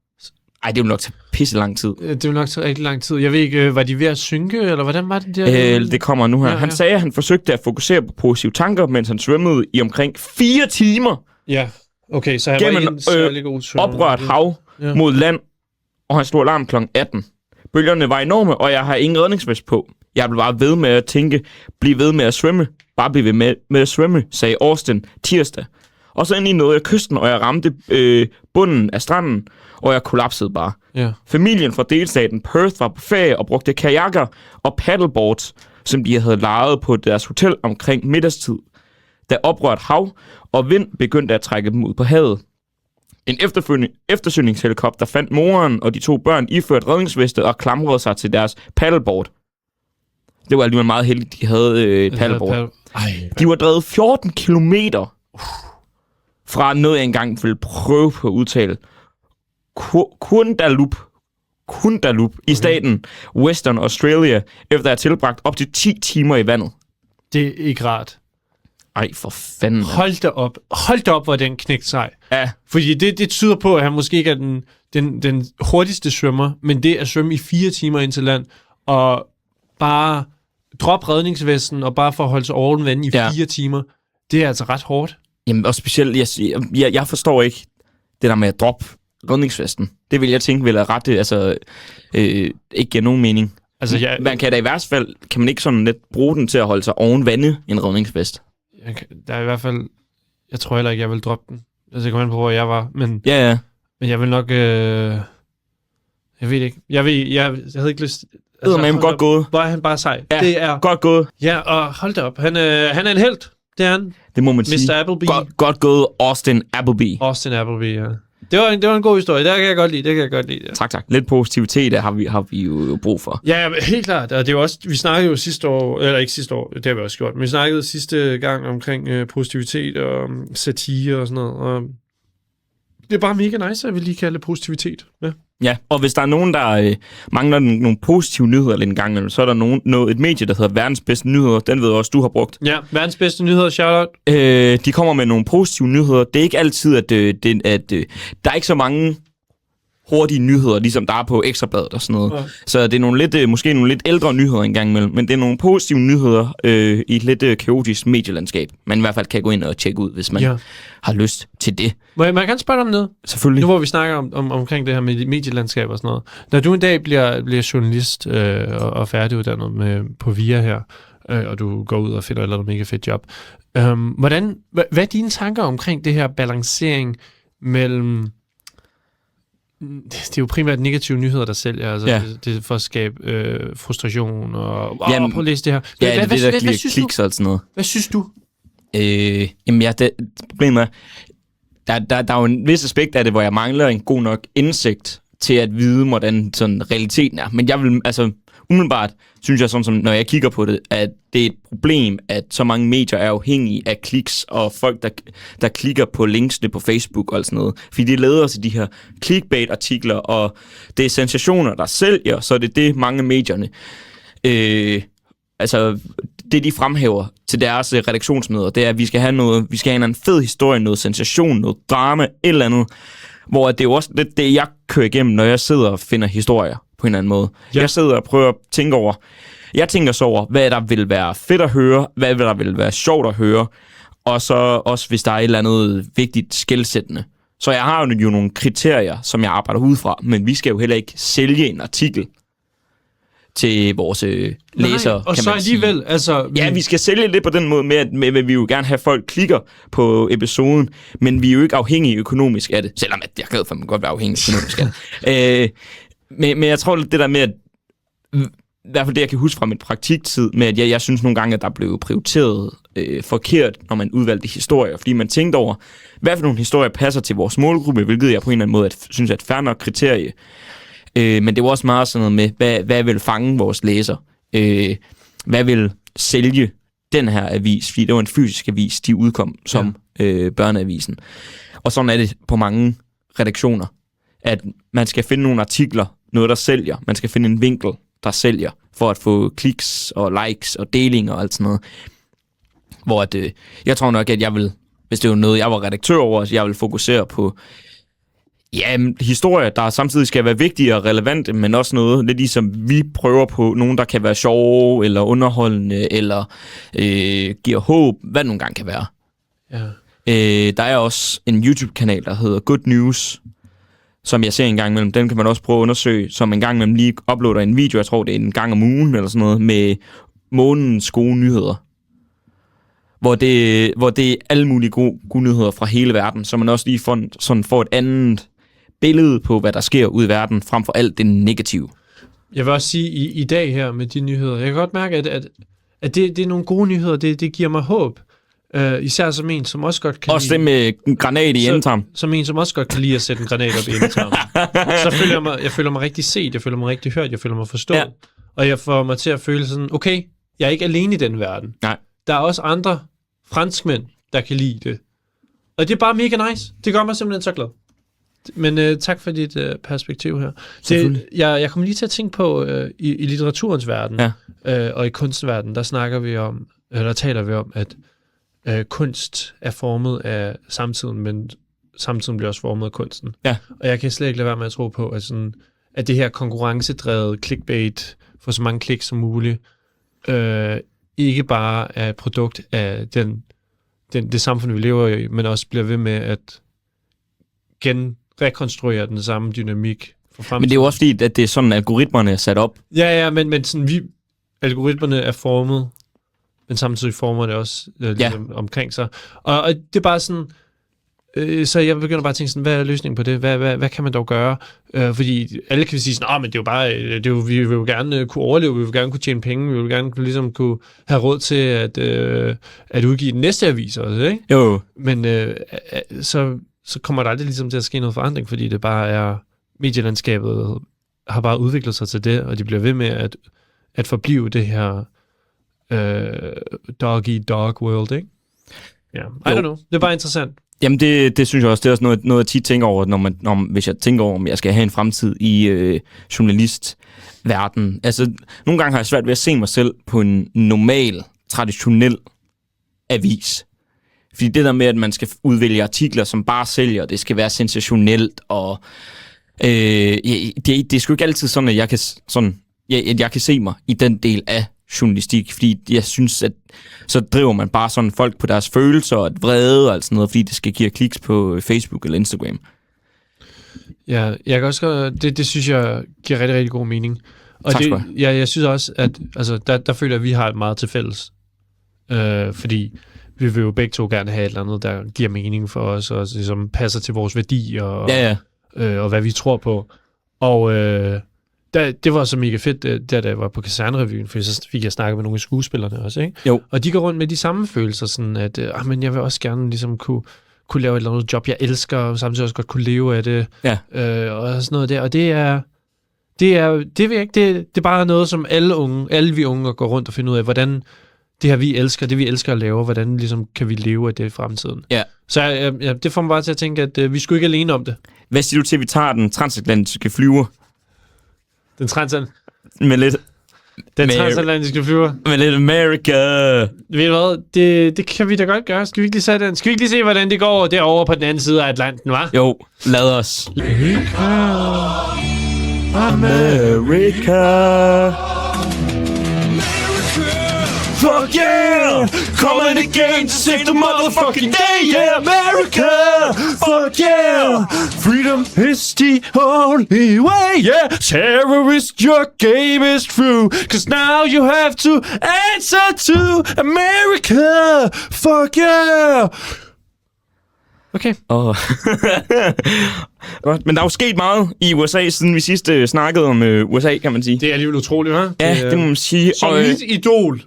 Ej, det vil nok tage pisse lang tid. Det vil nok tage rigtig lang tid. Jeg ved ikke, var de ved at synke, eller hvordan var det der? Det kommer nu her. Ja. Han sagde, at han forsøgte at fokusere på positive tanker, mens han svømmede i omkring 4 timer. Ja, okay, så han gennem var en særlig god svømmer. Oprørt hav mod land, og han slog alarm kl. 18. Bølgerne var enorme, og jeg har ingen redningsvest på. Jeg blev bare ved med at tænke, bliv ved med at svømme. Bare bliv ved med at svømme, sagde Austin tirsdag. Og så endelig nåede jeg kysten, og jeg ramte bunden af stranden, og jeg kollapsede bare. Ja. Familien fra delstaten Perth var på ferie og brugte kajakker og paddleboards, som de havde lejet på deres hotel omkring middagstid, da oprørt hav og vind begyndte at trække dem ud på havet. En eftersøgningshelikopter fandt moren og de 2 børn iført redningsveste og klamrede sig til deres paddleboard. Det var alligevel meget heldigt, de havde et paddleboard. De var drevet 14 kilometer fra noget, jeg engang ville prøve på at udtale. Kundalup i staten Western Australia, efter at have tilbragt op til 10 timer i vandet. Det er ikke rart. Ej, for fanden. Hold da op, hvor den knægt sej. Ja. Fordi det tyder på, at han måske ikke er den hurtigste svømmer, men det at svømme i 4 timer ind til land, og bare droppe redningsvesten, og bare for at holde sig oven vand i 4 timer, det er altså ret hårdt. Jamen, og specielt, jeg forstår ikke det der med at droppe redningsvesten. Det vil jeg tænke vil ret, ikke give nogen mening. Altså, man kan da i hvert fald, kan man ikke sådan lidt bruge den til at holde sig oven vande i en redningsvest? Der er i hvert fald, jeg tror heller ikke, jeg vil droppe den. Altså, jeg kommer an på, hvor jeg var, men... Ja. Men jeg vil nok, jeg ved ikke. Jeg havde ikke lyst... Altså, godt gået. Hvor er han bare sej. Ja, det er godt gået. Ja, og hold da op. Han er en helt. Det er han. Det må man sige. Mr. Appleby. Godt gået, Austin Appleby. Austin Appleby, ja. Det var en god historie. Det kan jeg godt lide. Ja. Tak. Lidt positivitet har vi jo brug for. Ja, helt klart. Og det er jo også, vi snakkede jo sidste år, eller ikke sidste år, det har vi også gjort, men vi snakkede sidste gang omkring positivitet og satire og sådan noget. Og det er bare mega nice, at vi lige kalder det positivitet. Ja, og hvis der er nogen, der mangler nogle positive nyheder lidt en gang, så er der et medie, der hedder Verdens Bedste Nyheder. Den ved jeg også, du har brugt. Ja, Verdens Bedste Nyheder, shout-out. De kommer med nogle positive nyheder. Det er ikke altid, at der er ikke så mange hurtige nyheder, ligesom der er på Ekstrabladet og sådan noget. Ja. Så det er måske nogle lidt ældre nyheder en gang imellem, men det er nogle positive nyheder i et lidt kaotisk medielandskab. Man i hvert fald kan gå ind og tjekke ud, hvis man har lyst til det. Må jeg gerne spørge dig om noget? Selvfølgelig. Nu hvor vi snakker omkring det her med medielandskab og sådan noget. Når du en dag bliver journalist og færdiguddannet på VIA her, og du går ud og finder et eller andet mega fedt job. Hvad er dine tanker omkring det her balancering mellem... Det er jo primært negative nyheder, der sælger. Altså, det er for at skabe frustration og... prøv at læse det her. Hvad synes du? Og sådan noget. Hvad synes du? Problemet er, der er jo en vis aspekt af det, hvor jeg mangler en god nok indsigt til at vide, hvordan sådan realiteten er. Men jeg vil, umiddelbart synes jeg, sådan som når jeg kigger på det, at det er et problem, at så mange medier er afhængige af kliks, og folk, der klikker på linksene på Facebook og sådan noget. Fordi det leder til de her clickbait-artikler, og det er sensationer, der sælger, så det er mange medierne. Det de fremhæver til deres redaktionsmøder, det er, at vi skal have en fed historie, noget sensation, noget drama, et eller andet. Hvor det er jo også lidt det, jeg kører igennem, når jeg sidder og finder historier på en eller anden måde. Ja. Jeg sidder og prøver at tænke over, hvad der vil være fedt at høre, hvad der vil være sjovt at høre, og så også, hvis der er et eller andet vigtigt skelsættende. Så jeg har jo nogle kriterier, som jeg arbejder ud fra, men vi skal jo heller ikke sælge en artikel til vores læsere, og kan så man alligevel, sige. Altså... Ja, vi skal sælge det på den måde med at vi jo gerne have folk klikker på episoden, men vi er jo ikke afhængige økonomisk af det, selvom at jeg er glad for, at man godt være afhængig økonomisk af det. Men jeg tror lidt det der med, at i hvert fald det, jeg kan huske fra min praktiktid, med at jeg synes nogle gange, at der blev prioriteret forkert, når man udvalgte historier, fordi man tænkte over, hvad for nogle historier passer til vores målgruppe, hvilket jeg på en eller anden måde synes er et fair nok kriterie. Men det var også meget sådan noget med, hvad vil fange vores læser? Hvad vil sælge den her avis? Fordi det var en fysisk avis, de udkom som børneavisen. Og sådan er det på mange redaktioner, at man skal finde nogle artikler, noget der sælger. Man skal finde en vinkel, der sælger, for at få kliks og likes og delinger og alt sådan noget. Hvor at, jeg tror nok, at jeg vil, hvis det var noget, jeg var redaktør over, jeg vil fokusere på historier, der samtidig skal være vigtige og relevante, men også noget lidt ligesom vi prøver på, nogen der kan være sjove, eller underholdende, eller giver håb, hvad det nogle gange kan være. Ja. Der er også en YouTube-kanal, der hedder Good News, som jeg ser en gang imellem. Den kan man også prøve at undersøge, som en gang imellem lige uploader en video, jeg tror det er en gang om ugen, eller sådan noget, med månedens gode nyheder. Hvor det er alle mulige gode nyheder fra hele verden, så man også lige får et andet billede på, hvad der sker ude i verden, frem for alt det negative. Jeg vil også sige, i dag her med de nyheder, jeg kan godt mærke, at det er nogle gode nyheder, det giver mig håb. Især som en, som også godt kan også det med en granat i endetarmen. Som en, som også godt kan lide at sætte en granat op i endetarmen. Så føler mig rigtig set, jeg føler mig rigtig hørt, jeg føler mig forstået. Ja. Og jeg får mig til at føle sådan, okay, jeg er ikke alene i den verden. Nej. Der er også andre franskmænd, der kan lide det. Og det er bare mega nice. Det gør mig simpelthen så glad. Men tak for dit perspektiv her. Jeg kommer lige til at tænke på, i litteraturens verden, og i kunstverdenen, der taler vi om, at kunst er formet af samtiden, men samtiden bliver også formet af kunsten. Ja. Og jeg kan slet ikke lade være med at tro på, at det her konkurrencedrevet clickbait, for så mange kliks som muligt, ikke bare er et produkt af det samfund, vi lever i, men også bliver ved med at rekonstruere den samme dynamik for fremtiden. Men det er jo også fordi, at det er sådan, algoritmerne er sat op. Ja, men sådan, algoritmerne er formet, men samtidig former det også ligesom omkring sig. Og det er bare sådan, så jeg begynder bare at tænke sådan, hvad er løsningen på det? Hvad kan man dog gøre? Fordi alle kan sige sådan, men det er jo bare, vi vil jo gerne kunne overleve, vi vil gerne kunne tjene penge, vi vil gerne ligesom kunne have råd til at udgive den næste avis også, ikke? Jo. Men så kommer der aldrig ligesom til at ske noget forandring, fordi det bare er, medielandskabet har bare udviklet sig til det, og de bliver ved med at forblive det her dog world, ikke? Ja, I don't know. Det er bare interessant. Jamen, det synes jeg også, det er også noget jeg tit tænker over, hvis jeg tænker over, om jeg skal have en fremtid i journalistverden. Altså, nogle gange har jeg svært ved at se mig selv på en normal, traditionel avis. Fordi det der med, at man skal udvælge artikler, som bare sælger, det skal være sensationelt, og det er sgu ikke altid sådan, at jeg kan se mig i den del af journalistik, fordi jeg synes, at så driver man bare sådan folk på deres følelser og vrede og alt sådan noget, fordi det skal give kliks på Facebook eller Instagram. Ja, jeg kan også det synes jeg giver rigtig, rigtig god mening. Og tak det, jeg synes også, at altså, der føler jeg, at vi har meget til fælles. Fordi vi vil jo begge to gerne have et eller andet, der giver mening for os, og som passer til vores værdier, og hvad vi tror på. Og det var så mega fedt, da jeg var på Kaserne-revyen, for så fik jeg snakket med nogle af skuespillerne også, ikke? Jo. Og de går rundt med de samme følelser, sådan at men jeg vil også gerne ligesom kunne lave et eller andet job, jeg elsker, og samtidig også godt kunne leve af det, og sådan noget der. Og det er bare noget, som alle vi unge går rundt og finder ud af, hvordan det her, vi elsker at lave, hvordan ligesom kan vi leve af det i fremtiden. Ja. Så det får mig bare til at tænke, at vi skulle ikke alene om det. Hvad siger du til, at vi tager den transatlantiske flyver? Den transatlantiske flyver. Med lidt America. Ved du hvad? Det kan vi da godt gøre. Skal vi ikke lige se, hvordan det går derovre på den anden side af Atlanten, hva'? Jo, lad os. America. fuck yeah! Coming again to save the motherfucking day, yeah, America! Fuck yeah! Freedom is the only way, yeah! Terrorist, your game is through, 'cause now you have to answer to America! Fuck yeah! Okay. Men der er jo sket meget i USA, siden vi sidst snakkede om USA, kan man sige. Det er alligevel utroligt, hva'? Ja, det må man sige. Som mit idol,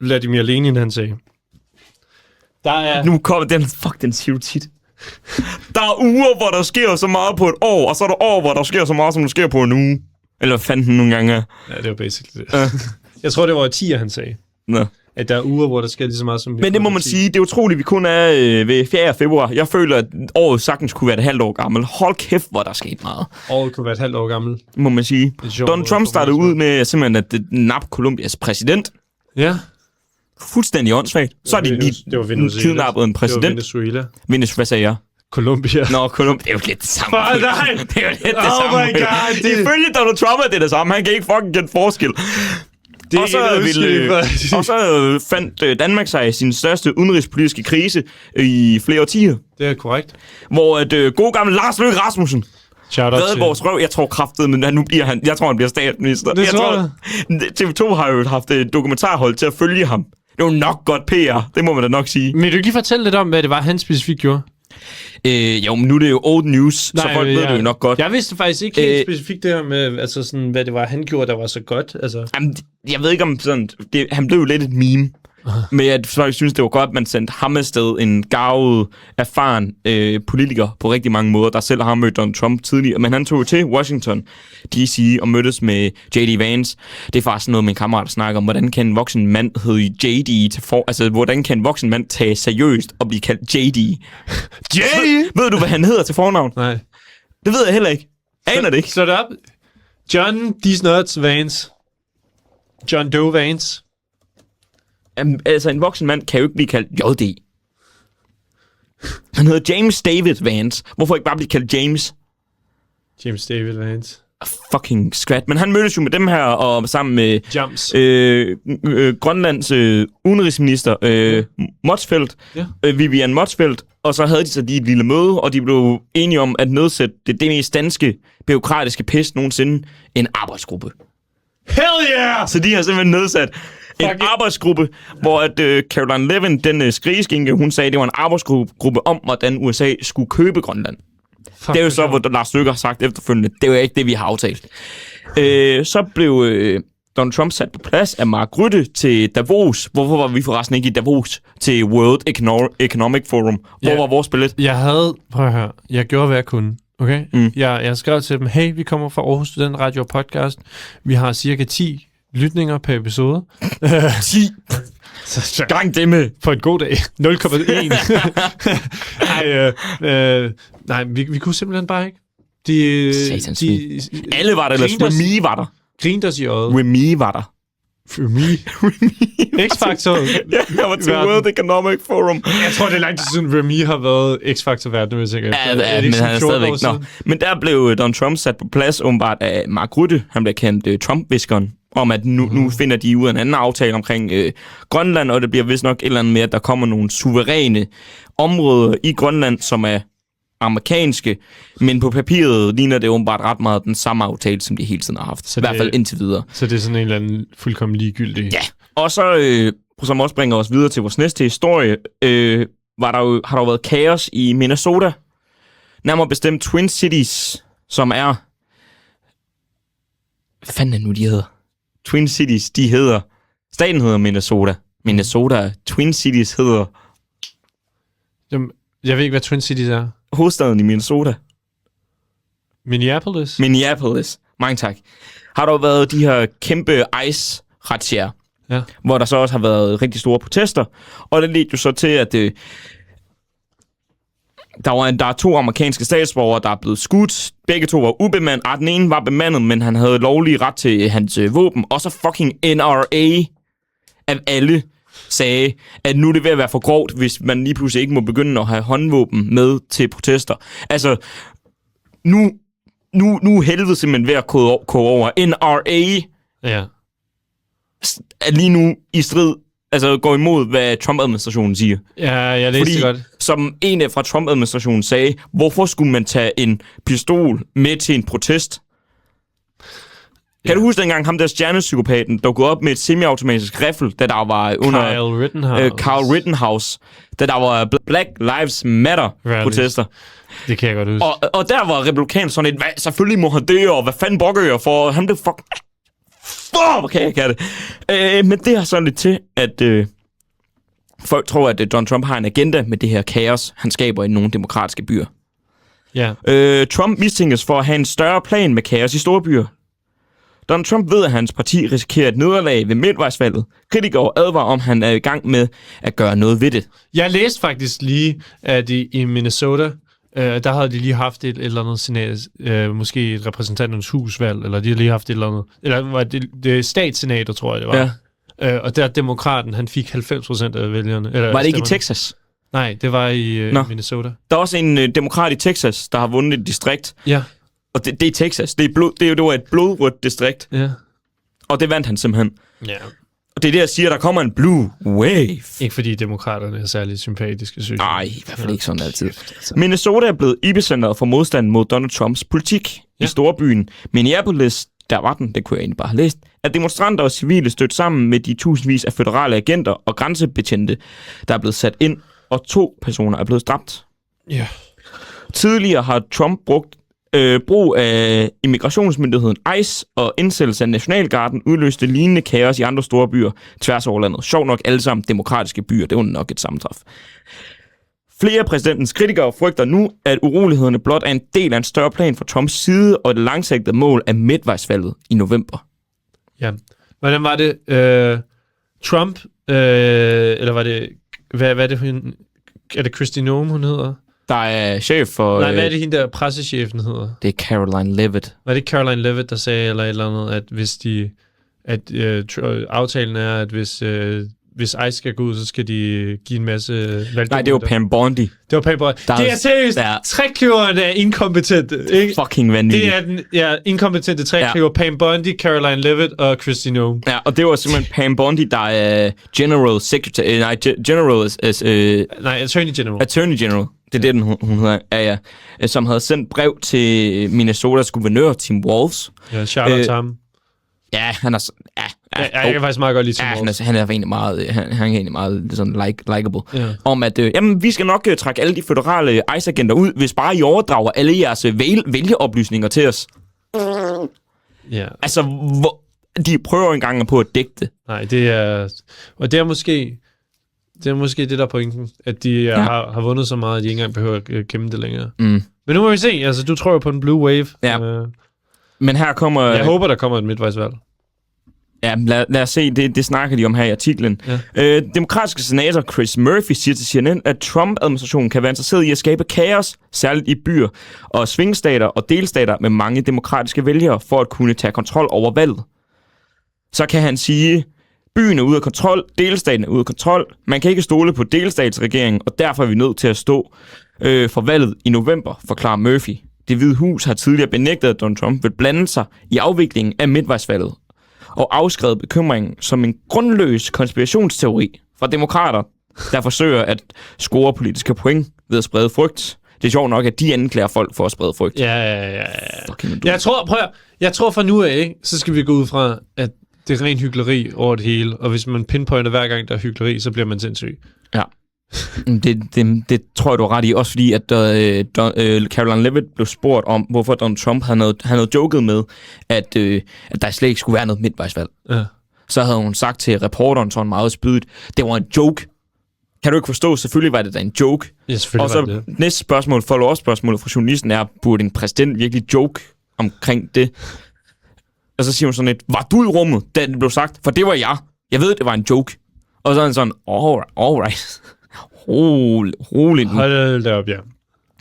Vladimir Lenin, han sagde. Der er... Nu kommer den... Fuck, den siger du tit. Der er uger, hvor der sker så meget på et år, og så er der år, hvor der sker så meget, som der sker på en uge. Eller hvad fanden nogle gange er. Ja, det var basically det. Jeg tror, det var 10'er, han sagde. Nå. At der er uger, hvor der sker lige så meget som... Men det må man sige, det er utroligt, vi kun er ved 4. februar. Jeg føler, at året sagtens kunne være et halvt år gammel. Hold kæft, hvor der er sket meget. Året kunne være et halvt år gammel. Må man sige. Donald Trump startede ud med simpelthen at nappe Colombias præsident. Ja. Fuldstændig åndssvagt. Så er de lige kidnappet en præsident. Det var Venezuela. Hvad sagde jeg? Colombia. Nå, Colombia. Det er jo lidt det samme. Nej. Det er jo lidt det Oh samme. my god. Ifølge Donald Trump er det det samme. Han kan ikke fucking kende forskel. Og så fandt Danmark sig i sin største udenrigspolitiske krise i flere årtier. Det er korrekt. Hvor god gamle Lars Løkke Rasmussen redde vores røv. Jeg tror kraftet, men han bliver statsminister. Det tror jeg. TV2 har jo haft et dokumentarhold til at følge ham. Det var nok godt PR, det må man da nok sige. Men du kan lige fortælle lidt om, hvad det var, han specifikt gjorde? Jo, men nu er det jo old news, så folk ved det jo nok godt. Jeg vidste faktisk ikke helt specifikt det her med, altså sådan, hvad det var, han gjorde, der var så godt. Altså. Jamen, jeg ved ikke om sådan... han blev jo lidt et meme. Men jeg synes, det var godt, at man sendte ham afsted, en garvet, erfaren politiker på rigtig mange måder, der selv har mødt Donald Trump tidligere. Men han tog til Washington D.C. og mødtes med J.D. Vance. Det er faktisk noget, min kammerat snakker om. Hvordan kan en voksen mand hedde J.D. Altså, hvordan kan en voksen mand tage seriøst og blive kaldt J.D.? Ved du, hvad han hedder til fornavn? Nej. Det ved jeg heller ikke. Aner det ikke. Slå det op. John These Nuts Vance. John Doe Vance. Altså, en voksen mand kan jo ikke blive kaldt J.D. Han hedder James David Vance. Hvorfor ikke bare blive kaldt James? James David Vance. Fucking skvat. Men han mødtes jo med dem her, og sammen med Grønlands udenrigsminister Motzfeldt, Vivian Motzfeldt, og så havde de så lige et lille møde, og de blev enige om at nedsætte det mest danske bureaukratiske pis nogensinde, en arbejdsgruppe. Hell yeah! Så de har simpelthen nedsat en arbejdsgruppe, hvor at Caroline Levin, den skrigeskinke, hun sagde, det var en arbejdsgruppe om, hvordan USA skulle købe Grønland. Det er jo så, hvor Lars Løkke har sagt efterfølgende, det er jo ikke det, vi har aftalt. Så blev Donald Trump sat på plads af Mark Rutte til Davos. Hvorfor var vi forresten ikke i Davos til World Economic Forum? Hvor var vores billet? Prøv at høre, jeg gjorde, hvad jeg kunne. Okay? Jeg skrev til dem, hey, vi kommer fra Aarhus Student Radio Podcast. Vi har cirka 10 lytninger per episode. 10? Gang det med. For en god dag. 0,1. Nej, vi kunne simpelthen bare ikke. Alle var der, eller Remy var der. Grinte os i øjet. Remy var der. Remy? X-Factor. Ja, jeg var til World Economic Forum. Jeg tror, det er lang tid siden, Remy har været X-Factor-verden, hvis jeg ikke. Ja, men han er stadigvæk. Men der blev Donald Trump sat på plads, åbenbart af Mark Rutte. Han blev kendt Trump-viskeren. Om at nu finder de ud af en anden aftale omkring Grønland, og det bliver vist nok et eller andet med, at der kommer nogle suveræne områder i Grønland, som er amerikanske, men på papiret ligner det åbenbart ret meget den samme aftale, som de hele tiden har haft. Så i hvert fald indtil videre. Så det er sådan en eller anden fuldkommen ligegyldig... Ja, og så, som også bringer os videre til vores næste historie, har der jo været kaos i Minnesota. Nærmere bestemt Twin Cities, som er... Hvad fanden er nu, de hedder? Twin Cities, de hedder... Staten hedder Minnesota. Minnesota. Twin Cities hedder... Jamen, jeg ved ikke, hvad Twin Cities er. Hovedstaden i Minnesota. Minneapolis? Minneapolis. Mange tak. Har der jo været de her kæmpe ice-razziaer, hvor der så også har været rigtig store protester. Og det ledte jo så til, at der er 2 amerikanske statsborgere, der er blevet skudt. Begge 2 var ubemandet. Den ene var bemandet, men han havde lovlig ret til hans våben. Og så fucking NRA af alle sagde, at nu er det ved at være for grovt, hvis man lige pludselig ikke må begynde at have håndvåben med til protester. Altså, nu er helvede simpelthen ved at koge over. NRA er lige nu i strid altså går imod, hvad Trump-administrationen siger. Ja, jeg læste det godt. Som en fra Trump-administrationen sagde, hvorfor skulle man tage en pistol med til en protest? Kan du huske dengang ham der stjernepsykopaten, der gik op med et semi-automatisk riffel, da der var under Kyle Rittenhouse, da der var Black Lives Matter-protester. Det kan jeg godt huske. Og der var republikanerne sådan et, selvfølgelig må han det, og hvad fanden brokker jeg for? Han blev okay, jeg kan det. Men det har sådan lidt til, at folk tror, at Donald Trump har en agenda med det her kaos, han skaber i nogle demokratiske byer. Ja. Trump mistænkes for at have en større plan med kaos i store byer. Donald Trump ved, at hans parti risikerer et nederlag ved midtvejsvalget. Kritikere advarer om, han er i gang med at gøre noget ved det. Jeg læste faktisk lige, at i Minnesota, der havde de lige haft et eller andet senat, måske et repræsentanternes husvalg, eller de havde lige haft et eller andet, eller var det statssenater, tror jeg det var. Ja. Og der demokraten, han fik 90% af vælgerne. Eller var det ikke i Texas? Nej, det var i Minnesota. Der er også en demokrat i Texas, der har vundet et distrikt. Ja. Og det er Texas. Det er jo et blodrødt distrikt. Ja. Og det vandt han simpelthen. Ja. Og det er det, jeg siger, der kommer en blue wave. Ikke fordi demokraterne er særlig sympatiske, synes jeg. Nej, i hvert fald ikke sådan altid. Minnesota er blevet epicentret for modstanden mod Donald Trumps politik. I storbyen Minneapolis, der var den, det kunne jeg egentlig bare have læst, at demonstranter og civile stødt sammen med de tusindvis af føderale agenter og grænsebetjente, der er blevet sat ind, og 2 personer er blevet dræbt. Ja. Tidligere har Trump brugt brug af immigrationsmyndigheden ICE og indsættelse af Nationalgarden udløste lignende kaos i andre store byer tværs over landet. Sjovt nok alle sammen demokratiske byer. Det var nok et sammentræf. Flere af præsidentens kritikere frygter nu, at urolighederne blot er en del af en større plan fra Trumps side og det langsigtede mål af midtvejsvalget i november. Ja. Hvordan var det? Trump, eller var det... Hvad er det for en... Er det Kristi Noem, hun hedder? Der er chef for... Nej, hvad er det hende der pressechefen hedder? Det er Caroline Leavitt. Var det Caroline Leavitt, der sagde eller et eller andet, at hvis aftalen er, at hvis ICE skal gå ud, så skal de give en masse valgdokumenter? Nej, det var Pam Bondi. Det var Pam Bondi. Det er seriøst. Trækløveren er inkompetent. Ikke? Fucking vanvittigt. Det er den inkompetente trækløver. Ja. Pam Bondi, Caroline Leavitt og Kristi Noem. Ja, og det var simpelthen Pam Bondi, der er General Secretary... Attorney General. Attorney General. Det er det, hun hedder, ja. Som havde sendt brev til Minnesotas guvernør, Tim Walz. Ja, Charlotte Tam. Ja, han er... jeg kan faktisk meget godt lide Tim Walz. Han er egentlig meget, han er egentlig meget sådan likeable. Ja. Om at, vi skal nok trække alle de føderale ICE-agenter ud, hvis bare I overdrager alle jeres vælgeoplysninger til os. Ja. Altså, de prøver engang på at dække det. Nej, det er... Og det er måske det der pointen, at de har vundet så meget, at de ikke engang behøver at kæmpe det længere. Mm. Men nu må vi se. Altså, du tror jo på den blue wave. Ja. Men her kommer... Jeg håber, der kommer et midtvejsvalg. Ja, lad os se. Det snakker de om her i artiklen. Ja. Demokratiske senator Chris Murphy siger til CNN, at Trump-administrationen kan være interesseret i at skabe kaos, særligt i byer og svingstater og delstater med mange demokratiske vælgere, for at kunne tage kontrol over valget. Så kan han sige... Byen er ude af kontrol, delstaten er ude af kontrol. Man kan ikke stole på delstatsregeringen, og derfor er vi nødt til at stå for valget i november, forklarer Murphy. Det Hvide Hus har tidligere benægtet, at Donald Trump vil blande sig i afviklingen af midtvejsvalget, og afskrevet bekymringen som en grundløs konspirationsteori fra demokrater, der forsøger at score politiske point ved at sprede frygt. Det er sjovt nok, at de anklager folk for at sprede frygt. Ja. Jeg tror fra nu af, ikke, så skal vi gå ud fra, at det er ren hykleri over det hele, og hvis man pinpointer hver gang, der er hykleri, så bliver man sindssyg. Ja. Det tror jeg, du er ret i. Også fordi, at Caroline Leavitt blev spurgt om, hvorfor Donald Trump havde joket med, at der slet ikke skulle være noget midtvejsvalg. Ja. Så havde hun sagt til reporteren sådan meget spydigt, det var en joke. Kan du ikke forstå? Selvfølgelig var det da en joke. Ja, selvfølgelig. Og så næste spørgsmål, follow-up-spørgsmålet fra journalisten er, burde en præsident virkelig joke omkring det? Og så siger hun sådan lidt, var du i rummet, da det blev sagt? For det var jeg. Jeg ved, det var en joke. Og så er han sådan, all right. Roligt. Hold da op, ja.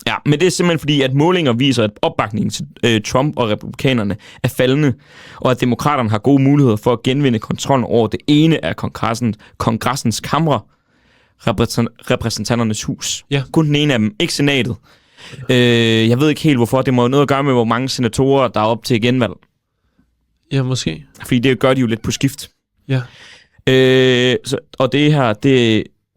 Ja, men det er simpelthen fordi, at målinger viser, at opbakningen til Trump og republikanerne er faldende, og at demokraterne har gode muligheder for at genvinde kontrollen over det ene af kongressens kamre, repræsentanternes hus. Ja. Kun den ene af dem, ikke senatet. Jeg ved ikke helt, hvorfor. Det må jo noget at gøre med, hvor mange senatorer, der er op til genvalg. Ja, måske. Fordi det gør de jo lidt på skift. Ja. Og det her,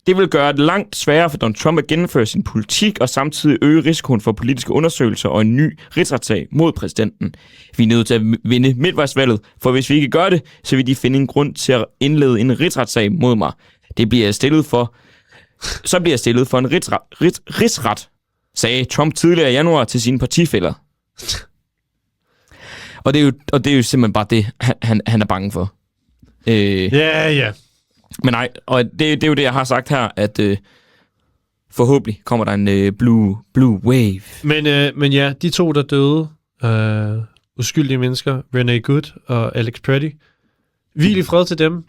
det vil gøre det langt sværere for Donald Trump at gennemføre sin politik, og samtidig øge risikoen for politiske undersøgelser og en ny rigsretssag mod præsidenten. Vi er nødt til at vinde midtvejsvalget, for hvis vi ikke gør det, så vil de finde en grund til at indlede en rigsretssag mod mig. Så bliver jeg stillet for en rigsret, sagde Trump tidligere i januar til sine partifæller. Og det er jo simpelthen bare det, han er bange for. Ja. Men nej, og det er jo det, jeg har sagt her, at forhåbentlig kommer der en blue wave. Men ja, de to, der døde, uskyldige mennesker, Renee Good og Alex Pretty, hvil i fred til dem.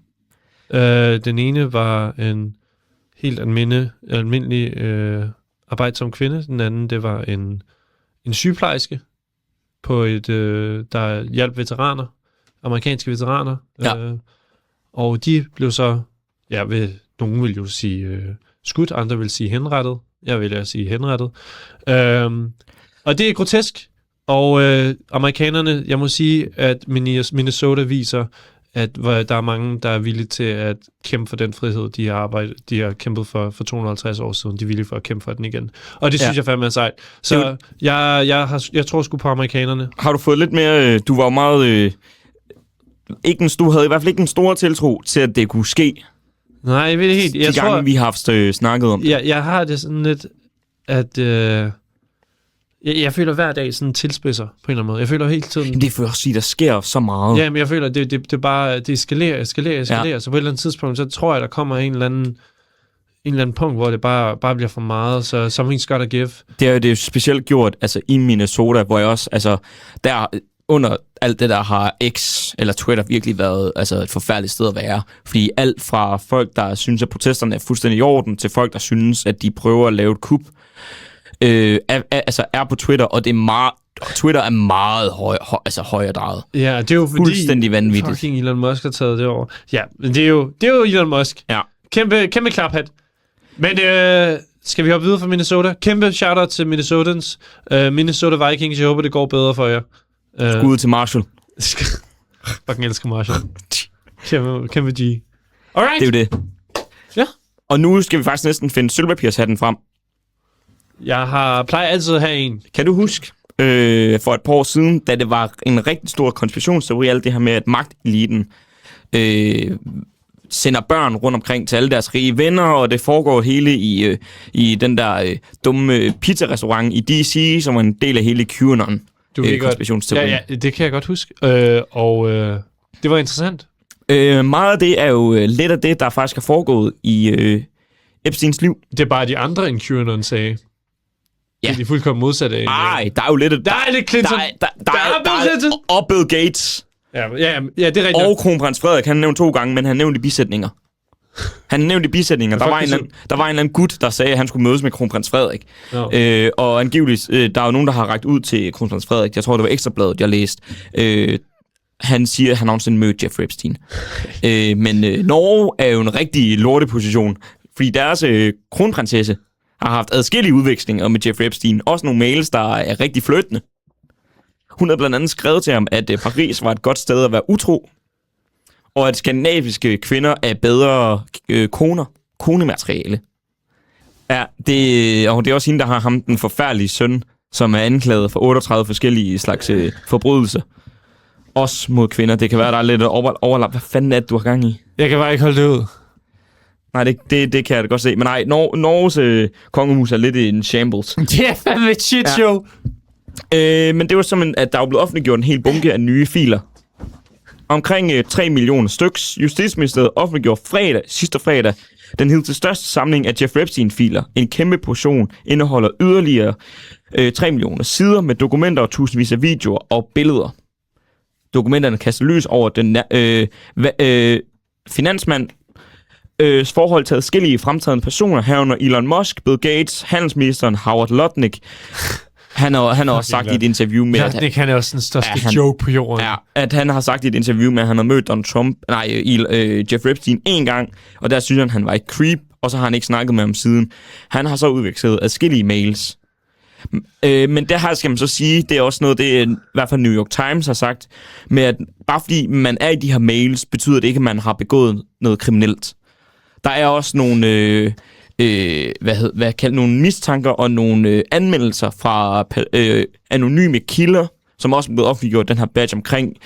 Den ene var en helt almindelig arbejdsom kvinde, den anden, det var en sygeplejerske på et, der hjalp veteraner, amerikanske veteraner. Ja. Og de blev så, nogen vil jo sige skudt, andre vil sige henrettet. Jeg vil sige henrettet. Og det er grotesk. Og amerikanerne, jeg må sige, at Minnesota viser, at der er mange, der er villige til at kæmpe for den frihed, de har kæmpet for 250 år siden. De er villige for at kæmpe for den igen. Og det synes jeg fandme er sejt. Så jeg tror sgu på amerikanerne. Har du fået lidt mere... Du var jo meget... Du havde i hvert fald ikke en stor tiltro til, at det kunne ske. Nej, jeg ved det helt. De gange, vi har haft snakket om det. Jeg har det sådan lidt, at... Jeg føler hver dag sådan tilspidser på en eller anden måde. Jeg føler hele tiden... Men det får også sige, der sker så meget. Ja, men jeg føler, det bare... Det eskalerer. Ja. Så på et eller andet tidspunkt, så tror jeg, der kommer en eller anden punkt, hvor det bare bliver for meget. Så something's gotta give. Det er jo specielt gjort altså, i Minnesota, hvor jeg også... Altså, der under alt det der har X eller Twitter virkelig været altså, et forfærdeligt sted at være. Fordi alt fra folk, der synes, at protesterne er fuldstændig i orden, til folk, der synes, at de prøver at lave et kup, er på Twitter, og det er meget... Twitter er meget højredrejet. Ja, det er jo fordi... Fuldstændig vanvittigt. Fucking Elon Musk har taget det over. Ja, men det er jo Elon Musk. Ja. Kæmpe klaphat. Men skal vi hoppe videre fra Minnesota? Kæmpe shout-out til Minnesotans. Minnesota Vikings, jeg håber, det går bedre for jer. Skud til Marshall. Fucking elsker Marshall. Kæmpe G. Alright. Det er jo det. Ja. Og nu skal vi faktisk næsten finde sølvpapirshatten frem. Jeg plejer altid at have en. Kan du huske, for et par år siden, da det var en rigtig stor konspirationsteori, alt det her med, at magteliten sender børn rundt omkring til alle deres rige venner, og det foregår hele i den der dumme pizza-restaurant i D.C., som var en del af hele QAnon. Konspirationsteori. Ja, det kan jeg godt huske. Og det var interessant. Meget af det er jo lidt af det, der faktisk er foregået i Epsteins liv. Det er bare de andre end QAnon sagde. Ja. Det er de fuldkommen modsatte af. Nej, der er jo lidt... Der er lidt Clinton. Der er Clinton. Og Bill Gates. Ja, det er rigtigt. Og kronprins Frederik, han nævnte 2 gange, men han nævnte i bisætninger. Der var en eller anden gut, der sagde, at han skulle mødes med kronprins Frederik. No. Og angiveligt, der er jo nogen, der har rækket ud til kronprins Frederik. Jeg tror, det var Ekstrabladet, jeg læste. Han siger, at han nogensinde mødte Jeffrey Epstein. Men Norge er jo en rigtig lorteposition, fordi deres kronprinsesse har haft adskillige udvekslinger med Jeffrey Epstein. Også nogle mails, der er rigtig flirtende. Hun havde blandt andet skrevet til ham, at Paris var et godt sted at være utro, og at skandinaviske kvinder er bedre konemateriale. Ja, det er også hende, der har ham den forfærdelige søn, som er anklaget for 38 forskellige slags forbrydelser. Også mod kvinder. Det kan være, der er lidt overlap. Hvad fanden er det, du har gang i? Jeg kan bare ikke holde det ud. Nej, det kan jeg da godt se. Men nej, Norges kongemus er lidt en shambles. Det er fandme et shit show. Ja. Men det var simpelthen, at der er blevet offentliggjort en hel bunke af nye filer. Omkring 3 millioner styks. Justitsministeriet offentliggjorde sidste fredag den hidtil største samling af Jeffrey Epstein-filer. En kæmpe portion indeholder yderligere 3 millioner sider med dokumenter og tusindvis af videoer og billeder. Dokumenterne kaster lys over den finansmand forhold til adskillige fremtrædende personer, herunder Elon Musk, Bill Gates, handelsministeren Howard Lutnick. Han har også sagt i et interview med... Lutnick, han er også den største joke på jorden. Ja, at han har sagt i et interview med, at han har mødt Jeffrey Epstein 1 gang, og der synes han var et creep, og så har han ikke snakket med ham siden. Han har så udvekslet adskillige mails. Men det her skal man så sige, det er også noget, det i hvert fald New York Times har sagt, med at bare fordi man er i de her mails, betyder det ikke, at man har begået noget kriminelt. Der er også nogle, nogle mistanker og nogle anmeldelser fra anonyme kilder, som også er blevet offentliggjort den her badge omkring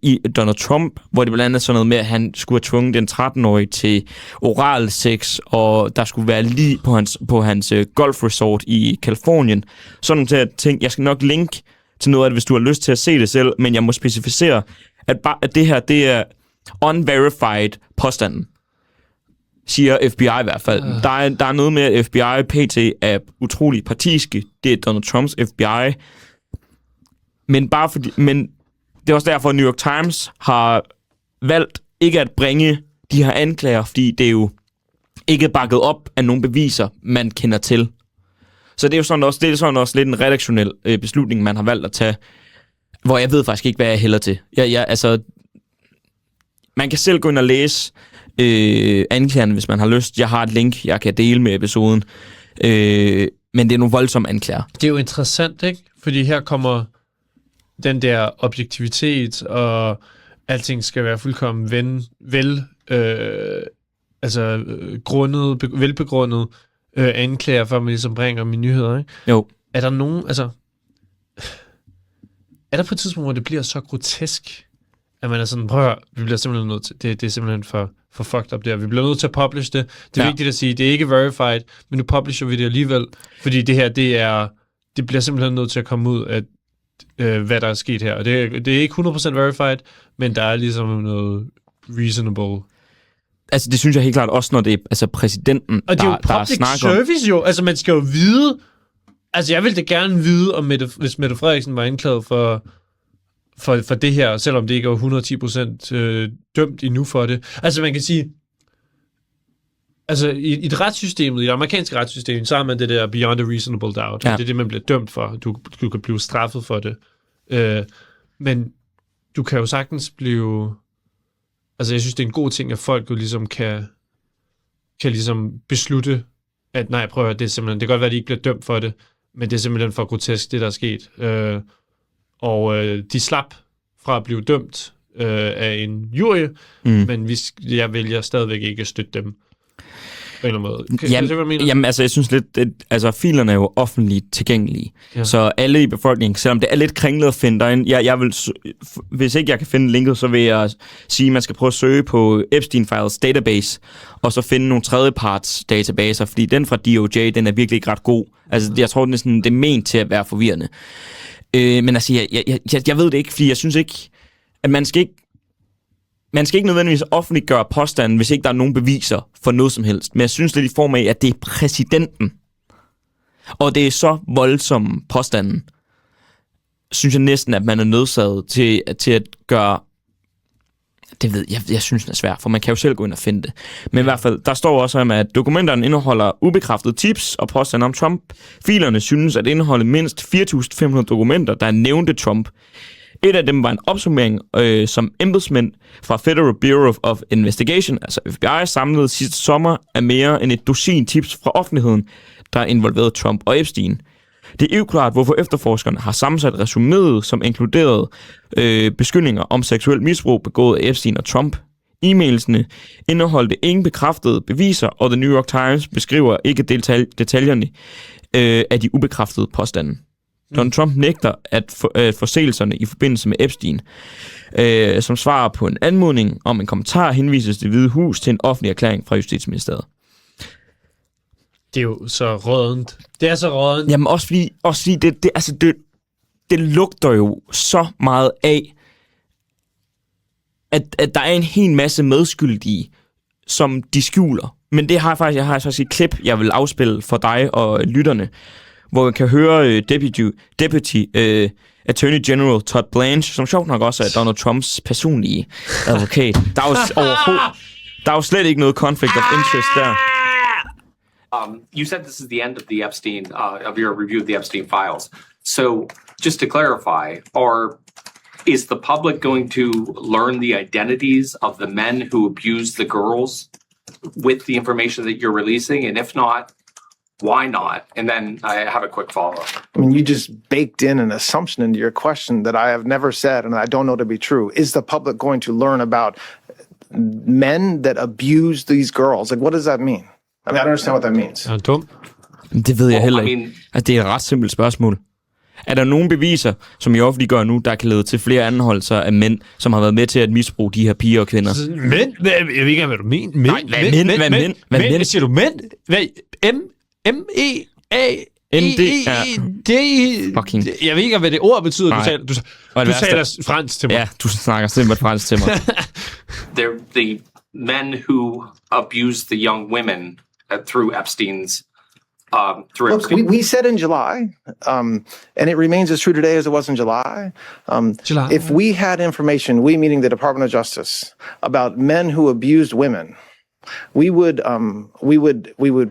i Donald Trump, hvor det blandt andet sådan noget med, at han skulle have tvunget den 13-årige til oral sex, og der skulle være lige på hans golfresort i Kalifornien. Sådan nogle ting. Jeg skal nok linke til noget af det, hvis du har lyst til at se det selv, men jeg må specificere, at det her, det er unverified påstanden. Siger FBI i hvert fald. Der er noget med, at FBI PT er utrolig partiske. Det er Donald Trumps FBI. Men det er også derfor, at New York Times har valgt ikke at bringe de her anklager, fordi det er jo ikke bakket op af nogle beviser, man kender til. Så det er jo sådan også lidt en redaktionel beslutning, man har valgt at tage, hvor jeg ved faktisk ikke, hvad jeg hælder til. Altså, man kan selv gå ind og læse anklagerne, hvis man har lyst. Jeg har et link, jeg kan dele med episoden. Men det er nogle voldsomme anklager. Det er jo interessant, ikke? Fordi her kommer den der objektivitet, og alting skal være fuldkommen velbegrundet anklager, for at man ligesom bringer dem i nyheder, ikke? Jo. Er der nogen, er der på et tidspunkt, hvor det bliver så grotesk, at man er sådan, prøv, vi bliver simpelthen nødt til, det er simpelthen for fucked up der. Vi bliver nødt til at publish det. Det er vigtigt at sige, det er ikke verified, men nu publisher vi det alligevel, fordi det her, det bliver simpelthen nødt til at komme ud af, hvad der er sket her. Og det er ikke 100% verified, men der er ligesom noget reasonable. Altså, det synes jeg helt klart også, når det er præsidenten, og det er jo public service jo. Altså, man skal jo vide. Altså, jeg ville da gerne vide, om hvis Mette Frederiksen var anklaget for det her, selvom det ikke er 110% dømt endnu for det. Altså, man kan sige, altså, i det retssystemet, i det amerikanske retssystem, så har man det der beyond a reasonable doubt. Ja. Det er det, man bliver dømt for. Du kan blive straffet for det. Men du kan jo sagtens blive... Altså, jeg synes, det er en god ting, at folk jo ligesom kan ligesom beslutte, at nej, prøv at høre, det er simpelthen... Det kan godt være, at de ikke bliver dømt for det, men det er simpelthen for grotesk, det der er sket. De slap fra at blive dømt af en jury, men jeg vælger stadigvæk ikke at støtte dem. Jamen, altså, jeg synes lidt, filerne er jo offentligt tilgængelige. Ja. Så alle i befolkningen, selvom det er lidt kringlet at finde derinde, jeg vil, hvis ikke jeg kan finde linket, så vil jeg sige, at man skal prøve at søge på Epstein Files database, og så finde nogle tredjeparts databaser, fordi den fra DOJ, den er virkelig ikke ret god. Altså, jeg tror, det er ment til at være forvirrende. Men altså, jeg ved det ikke, fordi jeg synes ikke, at man skal ikke nødvendigvis offentliggøre påstanden, hvis ikke der er nogen beviser for noget som helst. Men jeg synes lidt i form af, at det er præsidenten. Og det er så voldsom påstanden. Synes jeg næsten, at man er nødsaget til at gøre... Det ved jeg synes, det er svært, for man kan jo selv gå ind og finde det. Men i hvert fald, der står også om, at dokumenterne indeholder ubekræftede tips og påstande om Trump. Filerne synes at indeholde mindst 4.500 dokumenter, der nævnte Trump. Et af dem var en opsummering, som embedsmænd fra Federal Bureau of Investigation, altså FBI, samlede sidste sommer af mere end et dusin tips fra offentligheden, der involverede Trump og Epstein. Det er uklart, hvorfor efterforskerne har sammensat resuméet, som inkluderede beskyldninger om seksuel misbrug begået af Epstein og Trump. E-mailsene indeholdte ingen bekræftede beviser, og The New York Times beskriver ikke detaljerne af de ubekræftede påstande. Donald Trump nægter at forseelserne i forbindelse med Epstein. Som svar på en anmodning om en kommentar henvises Det Hvide Hus til en offentlig erklæring fra Justitsministeriet. Det er jo så rådent. Det er så rådent. Jamen også fordi det lugter jo så meget af, at der er en hel masse medskyldige, som de skjuler. Men det har jeg faktisk et klip, jeg vil afspille for dig og lytterne, hvor man kan høre Deputy Attorney General Todd Blanche, som sjovt nok også er Donald Trumps personlige advokat. Der er jo slet ikke noget conflict of interest der. You said this is the end of the Epstein, of your review of the Epstein files. So, just to clarify, is the public going to learn the identities of the men who abused the girls with the information that you're releasing? And if not, Why not? And then I have a quick follow-up. I mean, you just baked in an assumption into your question that I have never said and I don't know to be true. Is the public going to learn about men that abuse these girls? Like, what does that mean? I mean, I don't understand what that means. Er dum? Det ved jeg heller I ikke. mean- Altså, det er et ret simpelt spørgsmål. Er der nogen beviser, som I offentliggør nu, der kan lede til flere anholdelser af mænd, som har været med til at misbruge de her piger og kvinder? Mænd? Jeg ved ikke, hvad du mener. Mænd? Nej, hvad mænd? Hvad mænd? Hvad mænd? Siger du mænd? Hvad? M-E-A-D? Fucking. Jeg ved ikke, hvad det ord betyder. Nej. Du Og det taler værste- fransk til mig. Ja, du snakker simpelthen fransk til mig. They're the men who abused the young women through Epstein's through Look, Epstein. we said in July, and it remains as true today as it was in July. July. If we had information, we meaning the Department of Justice, about men who abused women, we would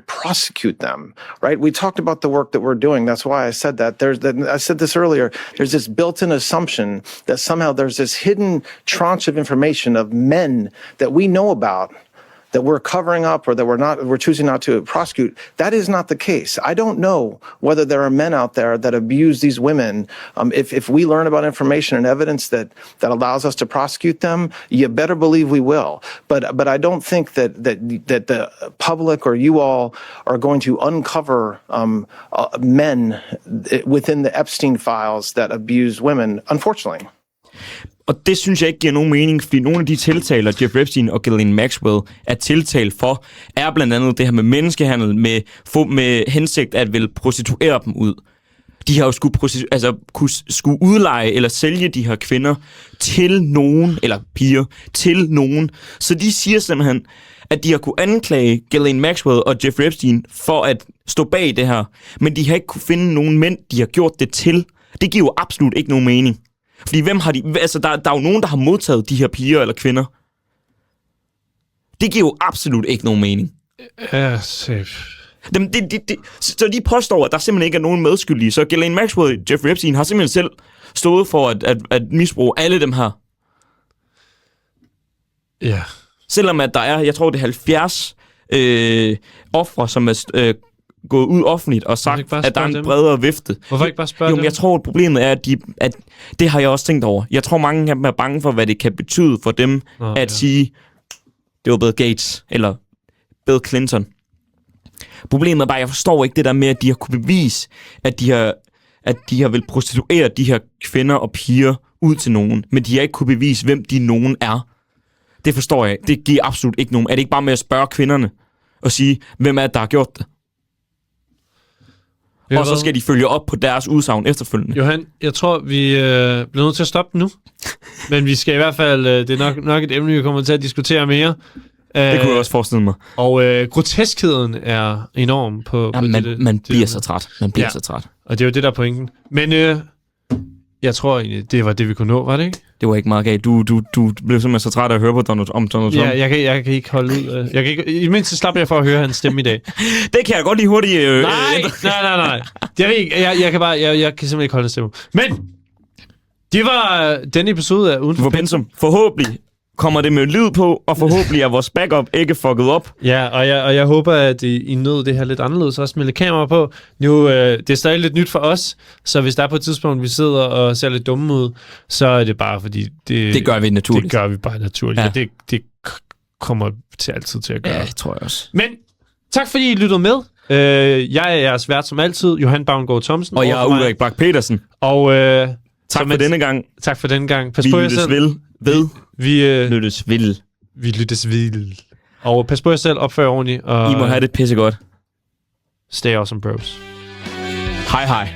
prosecute them, right? We talked about the work that we're doing. That's why I said that. I said this earlier. There's this built-in assumption that somehow there's this hidden tranche of information of men that we know about that we're covering up or that we're choosing not to prosecute. That is not the case. I don't know whether there are men out there that abuse these women. If we learn about information and evidence that allows us to prosecute them, you better believe we will. But I don't think that the public or you all are going to uncover men within the Epstein files that abuse women, unfortunately. Og det synes jeg ikke giver nogen mening, fordi nogle af de tiltaler, Jeffrey Epstein og Ghislaine Maxwell er tiltalt for, er blandt andet det her med menneskehandel, med hensigt at vil prostituere dem ud. De har jo skulle udleje eller sælge de her kvinder til nogen, eller piger, til nogen. Så de siger simpelthen, at de har kunne anklage Ghislaine Maxwell og Jeffrey Epstein for at stå bag det her, men de har ikke kunne finde nogen mænd, de har gjort det til. Det giver jo absolut ikke nogen mening. Fordi hvem har de... Altså, der er jo nogen, der har modtaget de her piger eller kvinder. Det giver jo absolut ikke nogen mening. Ja, safe. Så de påstår, at der simpelthen ikke er nogen medskyldige. Så Ghislaine Maxwell og Jeffrey Epstein har simpelthen selv stået for at misbruge alle dem her. Ja. Selvom at der er, jeg tror det er 70 ofre, som er gået ud offentligt og sagt, at der er en bredere vifte. Hvorfor ikke bare spørge dem? dem? Jeg tror, at problemet er, at det har jeg også tænkt over. Jeg tror, mange af dem er bange for, hvad det kan betyde for dem at sige, det var Bill Gates eller Bill Clinton. Problemet er bare, at jeg forstår ikke det der med, at de har kunne bevise, at de har vil prostituere de her kvinder og piger ud til nogen, men de har ikke kunne bevise, hvem de nogen er. Det forstår jeg. Det giver absolut ikke nogen. Er det ikke bare med at spørge kvinderne og sige, hvem er det, der har gjort det? Og så skal de følge op på deres udsagn efterfølgende. Johan, jeg tror, vi bliver nødt til at stoppe nu. Men vi skal i hvert fald... det er nok et emne, vi kommer til at diskutere mere. Det kunne jeg også forestille mig. Og groteskheden er enorm på man bliver så træt. Man bliver så træt. Og det er jo det, der er pointen. Men jeg tror egentlig, det var det, vi kunne nå, var det ikke? Det var ikke meget galt. Du blev simpelthen så træt af at høre på Donald Trump. Ja, jeg kan ikke holde ud. I mindst slapper jeg for at høre hans stemme i dag. Det kan jeg godt lige hurtigt... Nej. Jeg kan simpelthen ikke holde hans stemme. Men det var denne episode af Uden for Pensum. Forhåbentlig kommer det med lyd på, og forhåbentlig er vores backup ikke fucket op. Ja, og jeg håber, at I nød det her lidt anderledes, også med lidt kamera på. Nu, det er stadig lidt nyt for os, så hvis der er på et tidspunkt, vi sidder og ser lidt dumme ud, så er det bare fordi... Det gør vi naturligt. Det gør vi bare naturligt, ja. Og det kommer til altid til at gøre. Ja, det tror jeg også. Men tak fordi I lyttede med. Jeg er jeres vært som altid, Johan Bavngård Thomsen. Og jeg er Ulrik Bak Petersen. Og tak for denne gang. Tak for denne gang. Pas på jer selv. Vi lyttes ved. Og pas på jer selv, opfør ordentligt. Og I må have det pissegodt. Stay awesome, bros. Hej.